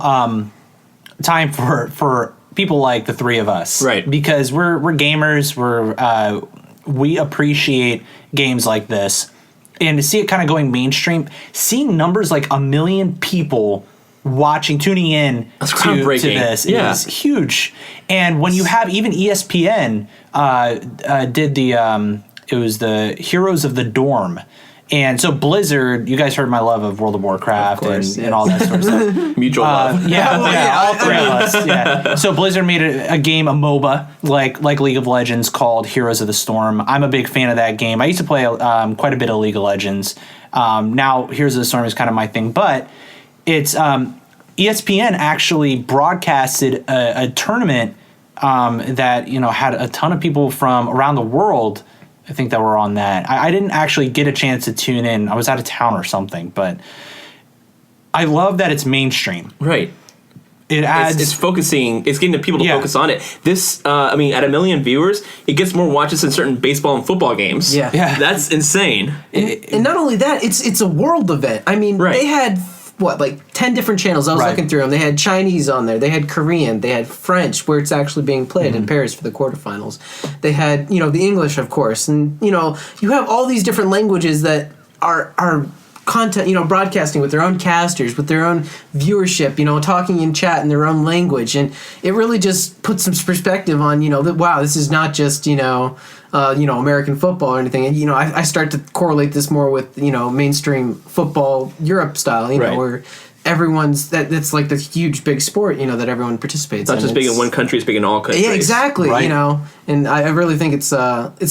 time for people like the three of us,
right?
Because we're gamers. We appreciate games like this, and to see it kind of going mainstream, seeing numbers like 1 million people tuning in to this is huge. And when you have even ESPN did it was the Heroes of the Dorm. And so Blizzard, you guys heard my love of World of Warcraft and all that sort of stuff.
Mutual love.
All three of us. Yeah. So Blizzard made a game, a MOBA, like League of Legends, called Heroes of the Storm. I'm a big fan of that game. I used to play quite a bit of League of Legends. Now Heroes of the Storm is kind of my thing, but it's ESPN actually broadcasted a tournament that had a ton of people from around the world. I think that were on that. I didn't actually get a chance to tune in. I was out of town or something, but I love that it's mainstream.
Right.
It adds.
It's focusing. It's getting the people to focus on it. This, at 1 million viewers, it gets more watches than certain baseball and football games.
Yeah.
That's insane.
And not only that, it's a world event. They had 10 different channels. I was looking through them. They had Chinese on there. They had Korean. They had French, where it's actually being played in Paris for the quarterfinals. They had, the English, of course. And, you have all these different languages that are content, broadcasting with their own casters, with their own viewership, talking in chat in their own language. And it really just puts some perspective on, that, wow, this is not just, American football or anything. And, I start to correlate this more with, mainstream football, Europe style, where everyone's, that's like the huge big sport, that everyone participates in.
It's not just big in one country, it's big in all countries.
Yeah, exactly,
right.
And I really think it's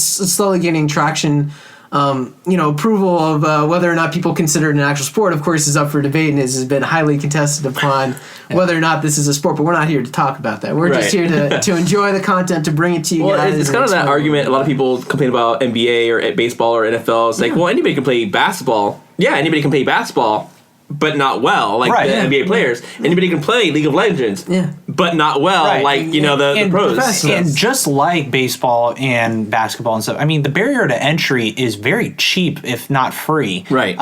slowly gaining traction. Approval of whether or not people consider it an actual sport, of course, is up for debate and has been highly contested upon whether or not this is a sport. But we're not here to talk about that. We're just here to enjoy the content, to bring it to you guys.
It's kind of that argument. A lot of people complain about NBA or baseball or NFL. It's like, well, anybody can play basketball. Yeah, anybody can play basketball, but not well, like the NBA players. Anybody can play League of Legends, but not well, like the pros.
And just like baseball and basketball and stuff, the barrier to entry is very cheap, if not free.
Right.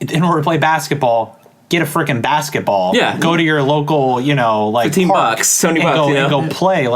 In order to play basketball, get a freaking basketball.
Yeah.
Go to your local, like
$15,
park
$70,
and go play.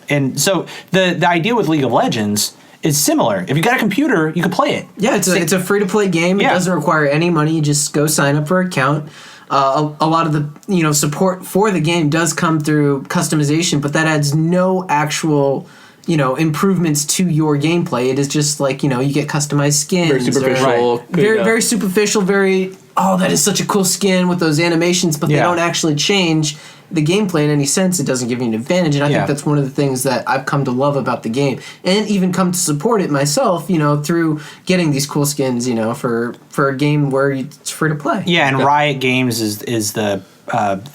And so the idea with League of Legends is similar. If you got a computer, you can play it.
Yeah, it's a free to play game. It doesn't require any money. You just go sign up for an account. A lot of the support for the game does come through customization, but that adds no actual improvements to your gameplay. It is just like you get customized skins.
Very superficial.
Very superficial. That is such a cool skin with those animations, but they don't actually change the gameplay in any sense. It doesn't give you an advantage, and I think that's one of the things that I've come to love about the game, and even come to support it myself, through getting these cool skins, for a game where it's free to play.
Yeah, and Riot Games is the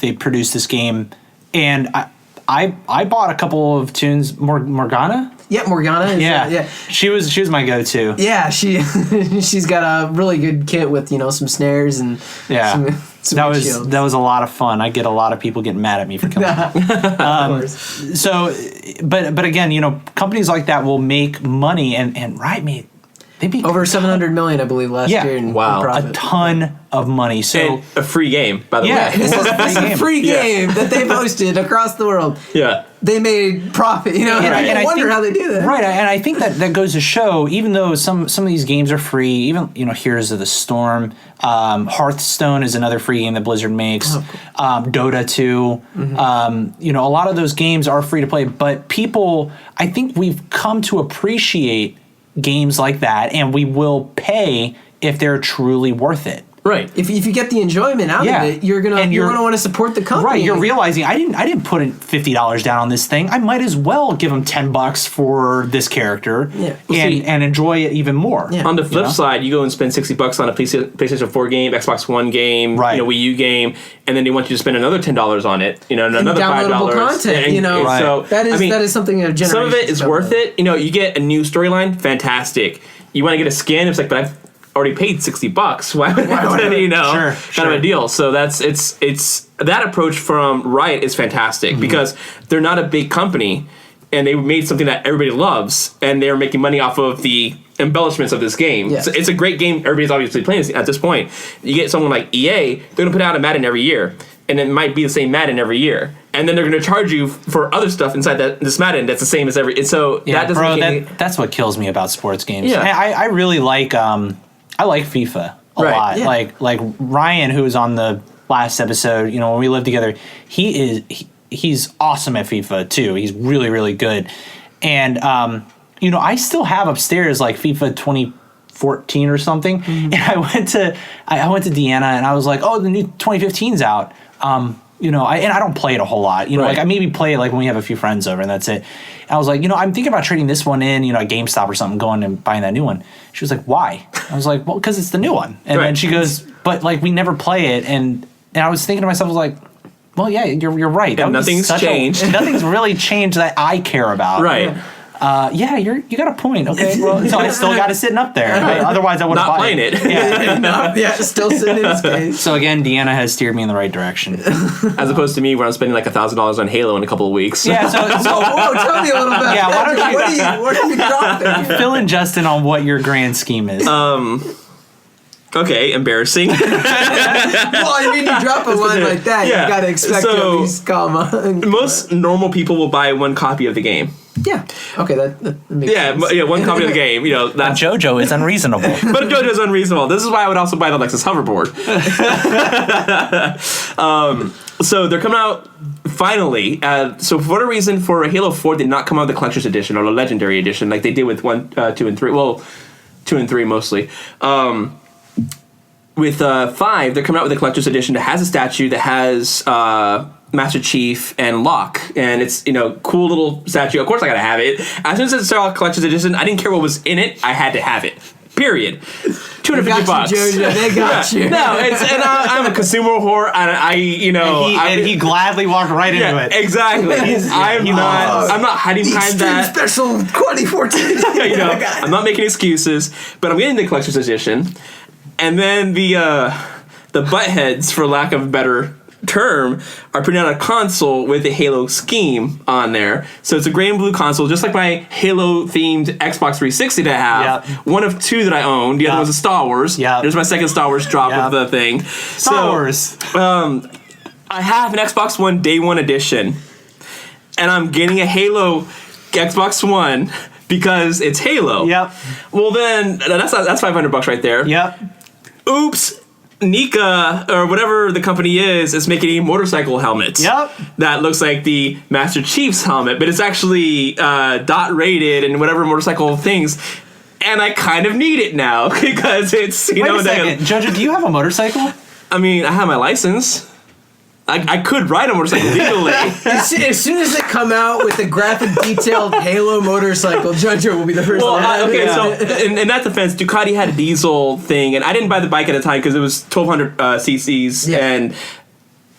they produce this game, and I bought a couple of tunes. Morgana.
Yeah, Morgana.
Yeah. She was my go-to.
Yeah, she's got a really good kit with some snares and some
that was a lot of fun. I get a lot of people getting mad at me for killing them. So, but again, companies like that will make money, and Riot made they make
over $700 million, I believe, last year. In profit.
A ton of money. So
and a free game, by the way.
This is a free game that they've hosted across the world.
Yeah.
They made profit, and I wonder how they do that.
Right, and I think that goes to show, even though some of these games are free, even Heroes of the Storm, Hearthstone is another free game that Blizzard makes, Dota 2, a lot of those games are free to play, but people, I think we've come to appreciate games like that, and we will pay if they're truly worth it.
Right.
If you get the enjoyment out of it, you're gonna want to support the company.
Right. You're realizing I didn't put in $50 down on this thing. I might as well give them $10 for this character and enjoy it even more.
Yeah.
On the flip side, you go and spend $60 on a PlayStation 4 game, Xbox One game, Wii U game, and then they want you to spend another $10 on it. And another
downloadable
$5.
content.
So
that is something of generation.
Some of it is worth it. You get a new storyline, fantastic. You want to get a skin, it's like, but I've already paid $60. Why would I, kind of a deal. So it's that approach from Riot is fantastic because they're not a big company and they made something that everybody loves and they're making money off of the embellishments of this game.
Yes.
So it's a great game. Everybody's obviously playing at this point. You get someone like EA, they're going to put out a Madden every year. And it might be the same Madden every year. And then they're going to charge you for other stuff inside this Madden that's the same as every... And so that doesn't...
That's what kills me about sports games.
Yeah.
I really like... I like FIFA a lot.
Yeah.
Like Ryan, who was on the last episode, when we lived together, he's awesome at FIFA too. He's really, really good. And, I still have upstairs like FIFA 2014 or something. Mm-hmm. And I went to Deanna and I was like, oh, the new 2015's out. I don't play it a whole lot. Like I maybe play it like when we have a few friends over and that's it. And I was like, I'm thinking about trading this one in, at GameStop or something, going and buying that new one. She was like, why? I was like, well, because it's the new one. And then she goes, but like we never play it. And I was thinking to myself, I was like, well, yeah, you're right.
And nothing's changed.
Nothing's really changed that I care about.
Right.
You got a point. Okay, well, so I still got it sitting up there. Right? Otherwise, I wouldn't
not
buy
playing it.
Still sitting in its case.
So again, Deanna has steered me in the right direction,
as opposed to me, where I'm spending like $1,000 on Halo in a couple of weeks.
Yeah. So
tell me a little bit.
Yeah.
What are you dropping?
Fill in Justin on what your grand scheme is.
Okay, embarrassing.
Well, you drop a line like that, you gotta expect to at least comma.
Most normal people will buy one copy of the game.
Yeah. Okay, that makes sense.
Yeah, one copy of the game. That's
JoJo is unreasonable.
But JoJo is unreasonable. This is why I would also buy the Lexus hoverboard. So they're coming out finally. So for whatever reason, for Halo 4 did not come out with the Collector's Edition or the Legendary Edition like they did with 1, 2, and 3. Well, 2 and 3 mostly. With 5, they're coming out with a Collector's Edition that has a statue that has Master Chief and Locke, and it's cool little statue. Of course, I gotta have it. As soon as it started Collector's Edition, I didn't care what was in it. I had to have it. Period. $250.
Jojo. They got you.
No, I'm a consumer whore, and
he gladly walked right into it.
Exactly. I'm not hiding behind that.
Special 2014.
I'm not making excuses, but I'm getting the Collector's Edition. And then the buttheads, for lack of a better term, are putting out a console with a Halo scheme on there. So it's a gray and blue console, just like my Halo-themed Xbox 360 that I have. Yep. One of 2 that I own. The other was a Star Wars.
Yep.
There's my second Star Wars drop of the thing.
Star Wars.
I have an Xbox One Day 1 edition, and I'm getting a Halo Xbox One because it's Halo.
Yep.
Well, then that's $500 right there.
Yep.
Oops, Nika, or whatever the company is making a motorcycle helmet.
Yep.
That looks like the Master Chief's helmet, but it's actually dot rated and whatever motorcycle things. And I kind of need it now because it's,
Wait a second. Jojo, do you have a motorcycle?
I mean, I have my license. I could ride a motorcycle legally.
As soon as they come out with a graphic detailed Halo motorcycle, Jojo will be the first one.
So in that defense, Ducati had a diesel thing, and I didn't buy the bike at the time because it was 1,200 cc's, and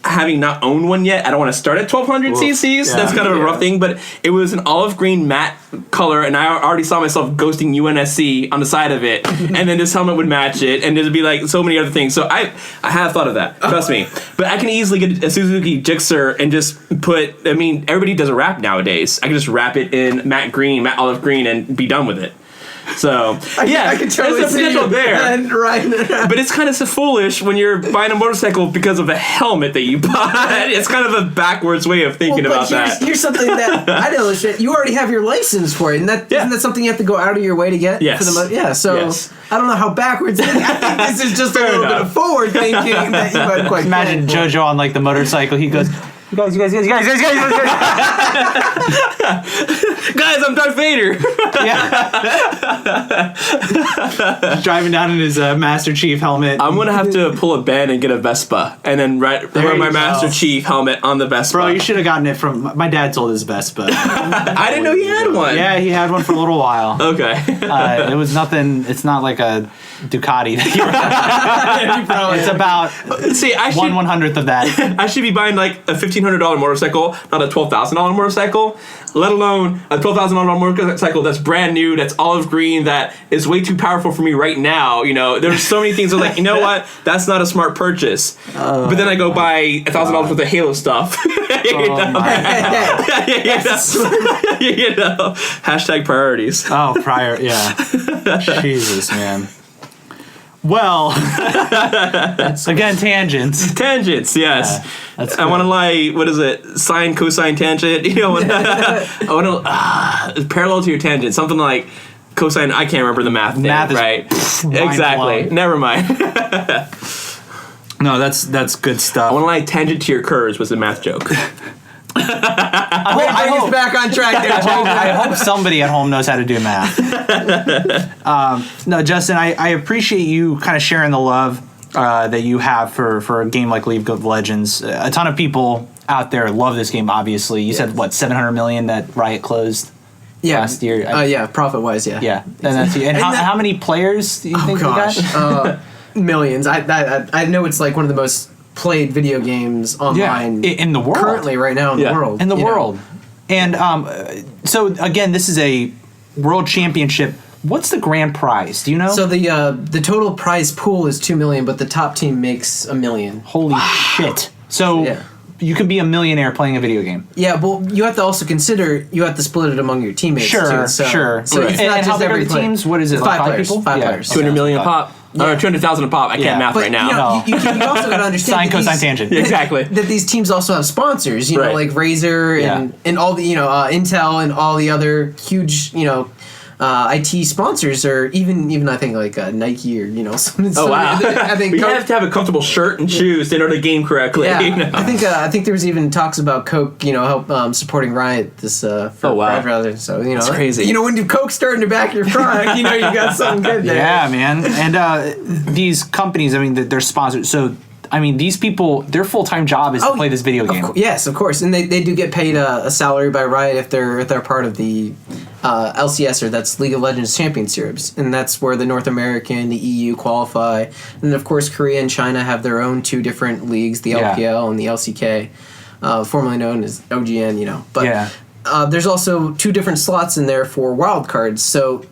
having not owned one yet, I don't want to start at 1,200 cc's. Yeah. That's kind of a rough thing, but it was an olive green matte color, and I already saw myself ghosting UNSC on the side of it, and then this helmet would match it, and there'd be like so many other things. So I have thought of that, trust me. But I can easily get a Suzuki Gixxer and just put, everybody does a wrap nowadays. I can just wrap it in matte olive green, and be done with it. So
I can totally
there's a potential there, but it's kind of so foolish when you're buying a motorcycle because of the helmet that you bought. It's kind of a backwards way of thinking about that.
Here's something that I don't understand. You already have your license for it, and isn't that something you have to go out of your way to get?
Yes.
I don't know how backwards it is. I think this is just a little bit of forward thinking that you might quite
imagine Jojo on like the motorcycle. He goes, guys,
Guys, I'm Darth Vader. Commander.
Driving down in his Master Chief helmet.
I'm gonna have to pull a Ben and get a Vespa, and then wear my Master Chief helmet on the Vespa.
Bro, you should have gotten it from my dad. Sold his Vespa.
I didn't know he had one.
Yeah, he had one for a little while.
Okay.
It was nothing. It's not like a Ducati. It's about
See, I should
1/100th of that.
I should be buying like a $1,500 motorcycle, not a $12,000 motorcycle, let alone a $12,000 motorcycle that's brand new, that's olive green, that is way too powerful for me right now. You know, there's so many things I'm like, you know what? That's not a smart purchase. But then I go buy $1,000 worth of Halo stuff. Hashtag priorities.
Oh, yeah. Jesus, man. Well, again, tangents.
Tangents, yes.
Yeah, that's
I want to what is it? Sine, cosine, tangent. You know, I want to parallel to your tangent. Something like cosine. I can't remember the math thing.
Math is
right? Exactly.
blown.
Never mind.
No, that's good stuff.
I want to tangent to your curves was a math joke.
I hope back on track there.
I hope somebody at home knows how to do math. No, Justin, I appreciate you kind of sharing the love that you have for a game like League of Legends. A ton of people out there love this game, obviously. You said, what, 700 million that Riot closed last year?
Yeah, profit-wise, yeah.
Yeah, and that's and how many players do you think you got?
Millions. I know it's like one of the most played video games online
in the world
currently right now in the world.
In the world. And so again, this is a world championship. What's the grand prize? Do you know?
So the total prize pool is $2 million, but the top team makes $1 million.
Holy shit. So you could be a millionaire playing a video game.
Yeah, well, you have to also consider you have to split it among your teammates too.
Sure.
So
It's
not
and
just
how big are
every
the
player.
teams? What is it?
Five
Like
players.
people?
Five players.
200 million a pop. Or 200,000 a pop. I can't math
But
right now.
you know, you also got to understand
Sine,
that
cosine,
these-
tangent.
Exactly.
that these teams also have sponsors, you know,
Right.
like Razer and all the Intel and all the other huge IT sponsors, or even I think like Nike or some.
Oh wow!
I think
you have to have a comfortable shirt and shoes in order to game correctly.
Yeah,
You know?
I think there was even talks about Coke, help supporting Riot this for rather. So
That's crazy.
When Coke starting to back your product, you got something good there.
Yeah, man. And these companies, I mean, they're sponsored. So, I mean, these people, their full-time job is to play this video game.
Yes, of course, and they do get paid a salary by Riot if they're part of the LCS, or that's League of Legends Champion Series, and that's where the North American, the EU qualify, and then of course Korea and China have their own two different leagues, the LPL and the LCK, formerly known as OGN. But there's also two different slots in there for wild cards. So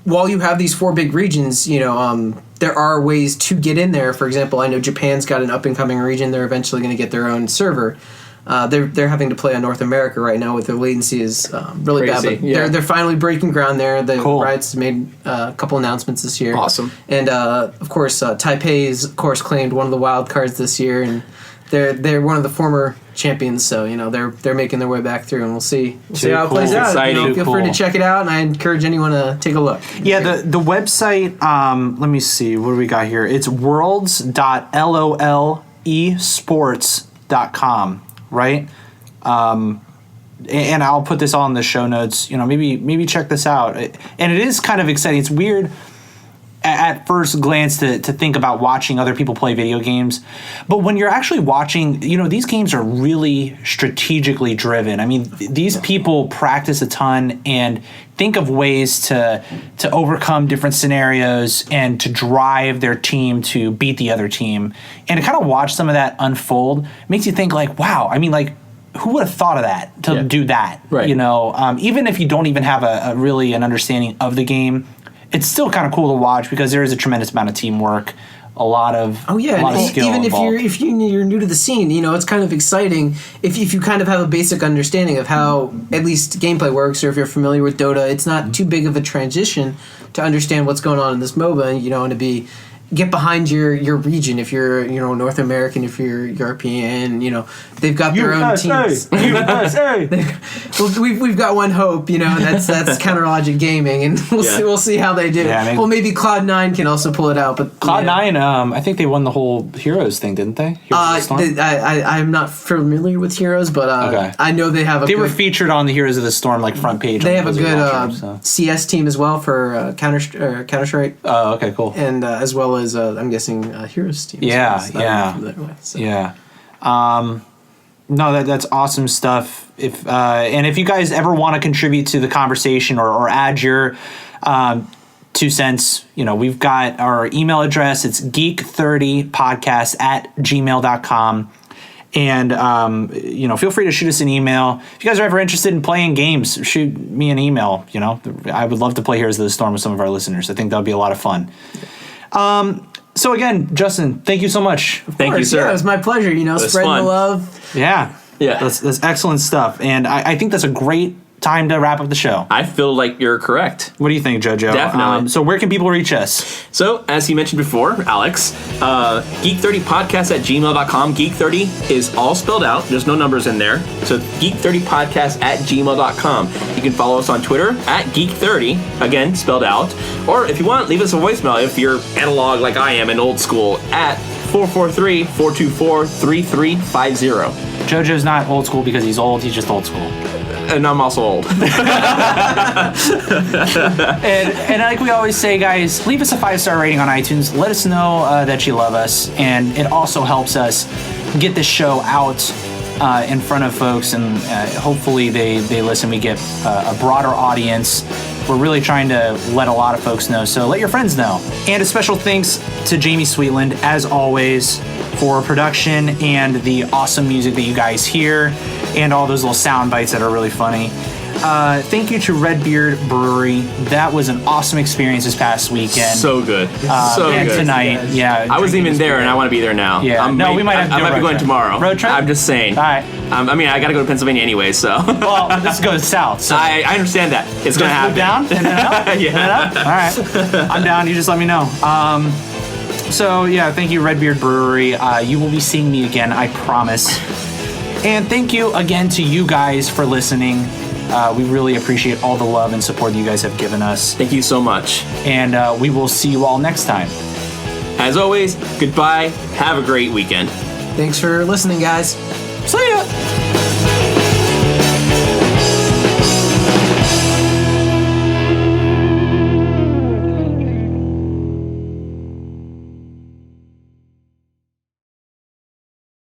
while you have these four big regions, there are ways to get in there. For example, I know Japan's got an up-and-coming region. They're eventually going to get their own server. They're having to play on North America right now with their latency is really
Crazy,
bad. But they're finally breaking ground there. The Riot's made a couple announcements this year.
Awesome.
And of course, Taipei's of course claimed one of the wild cards this year, and they're one of the former champions. So they're making their way back through, and we'll see how it plays out.
Exciting.
Feel free to check it out, and I encourage anyone to take a look.
Yeah, the website, let me see, what do we got here? It's worlds.lolesports.com, right? And I'll put this all in the show notes. Maybe check this out. And it is kind of exciting. It's weird at first glance to think about watching other people play video games, but when you're actually watching, these games are really strategically driven. I mean, these people practice a ton and think of ways to overcome different scenarios and to drive their team to beat the other team. And to kind of watch some of that unfold makes you think like, wow, I mean, like, who would have thought of that to do that?
Right.
Even if you don't even have a really an understanding of the game, it's still kind of cool to watch because there is a tremendous amount of teamwork, a lot of skill
even
involved.
if you're new to the scene, it's kind of exciting if you kind of have a basic understanding of how at least gameplay works, or if you're familiar with Dota, it's not too big of a transition to understand what's going on in this MOBA, and to be get behind your region. If you're North American, if you're European, they've got their own teams.
USA.
We've got one hope, that's Counter Logic Gaming, and we'll see how they do.
Yeah,
maybe Cloud9 can also pull it out, but
Cloud9, I think they won the whole Heroes thing, didn't they?
I'm not familiar with Heroes, but
okay.
I know they have
They were featured on the Heroes of the Storm front page.
They have a good CS team as well for Counter Strike.
Oh, okay, cool.
And as well as I'm guessing Heroes team.
Yeah. No, that's awesome stuff. If you guys ever want to contribute to the conversation or add your 2 cents, we've got our email address. It's geek30podcast@gmail.com. And, feel free to shoot us an email. If you guys are ever interested in playing games, shoot me an email. I would love to play Heroes of the Storm with some of our listeners. I think that would be a lot of fun. So again, Justin, thank you so much.
Thank you, sir.
Yeah, it was my pleasure. Spreading the love.
Yeah.
Yeah.
That's excellent stuff. And I think that's a great time to wrap up the show.
I feel like you're correct.
What do you think, Jojo?
Definitely.
So where can people reach us?
So, as you mentioned before, Alex, geek30podcast@gmail.com. Geek30 is all spelled out. There's no numbers in there. So, geek30podcast@gmail.com. You can follow us on Twitter @geek30, again, spelled out. Or if you want, leave us a voicemail if you're analog like I am and old school at 443-424-3350.
Jojo's not old school because he's old. He's just old school.
And I'm also old.
and like we always say, guys, leave us a 5-star rating on iTunes. Let us know that you love us, and it also helps us get this show out in front of folks, and hopefully they listen. We get a broader audience. We're really trying to let a lot of folks know, so let your friends know. And a special thanks to Jamie Sweetland, as always, for production and the awesome music that you guys hear, and all those little sound bites that are really funny. Thank you to Redbeard Brewery. That was an awesome experience this past weekend.
So good.
And
good.
tonight, yeah.
I wasn't even there, and I want to be there now.
Yeah. We might have to do
I might be going tomorrow.
Road trip?
I'm just saying.
All right.
I got to go to Pennsylvania anyway, so.
Well, this goes south. So
I understand that. It's going to happen.
Down and then up?
Yeah.
And then up? All right. I'm down. You just let me know. So, yeah, thank you, Redbeard Brewery. You will be seeing me again, I promise. And thank you again to you guys for listening. We really appreciate all the love and support that you guys have given us.
Thank you so much.
And we will see you all next time.
As always, goodbye. Have a great weekend.
Thanks for listening, guys.
See ya!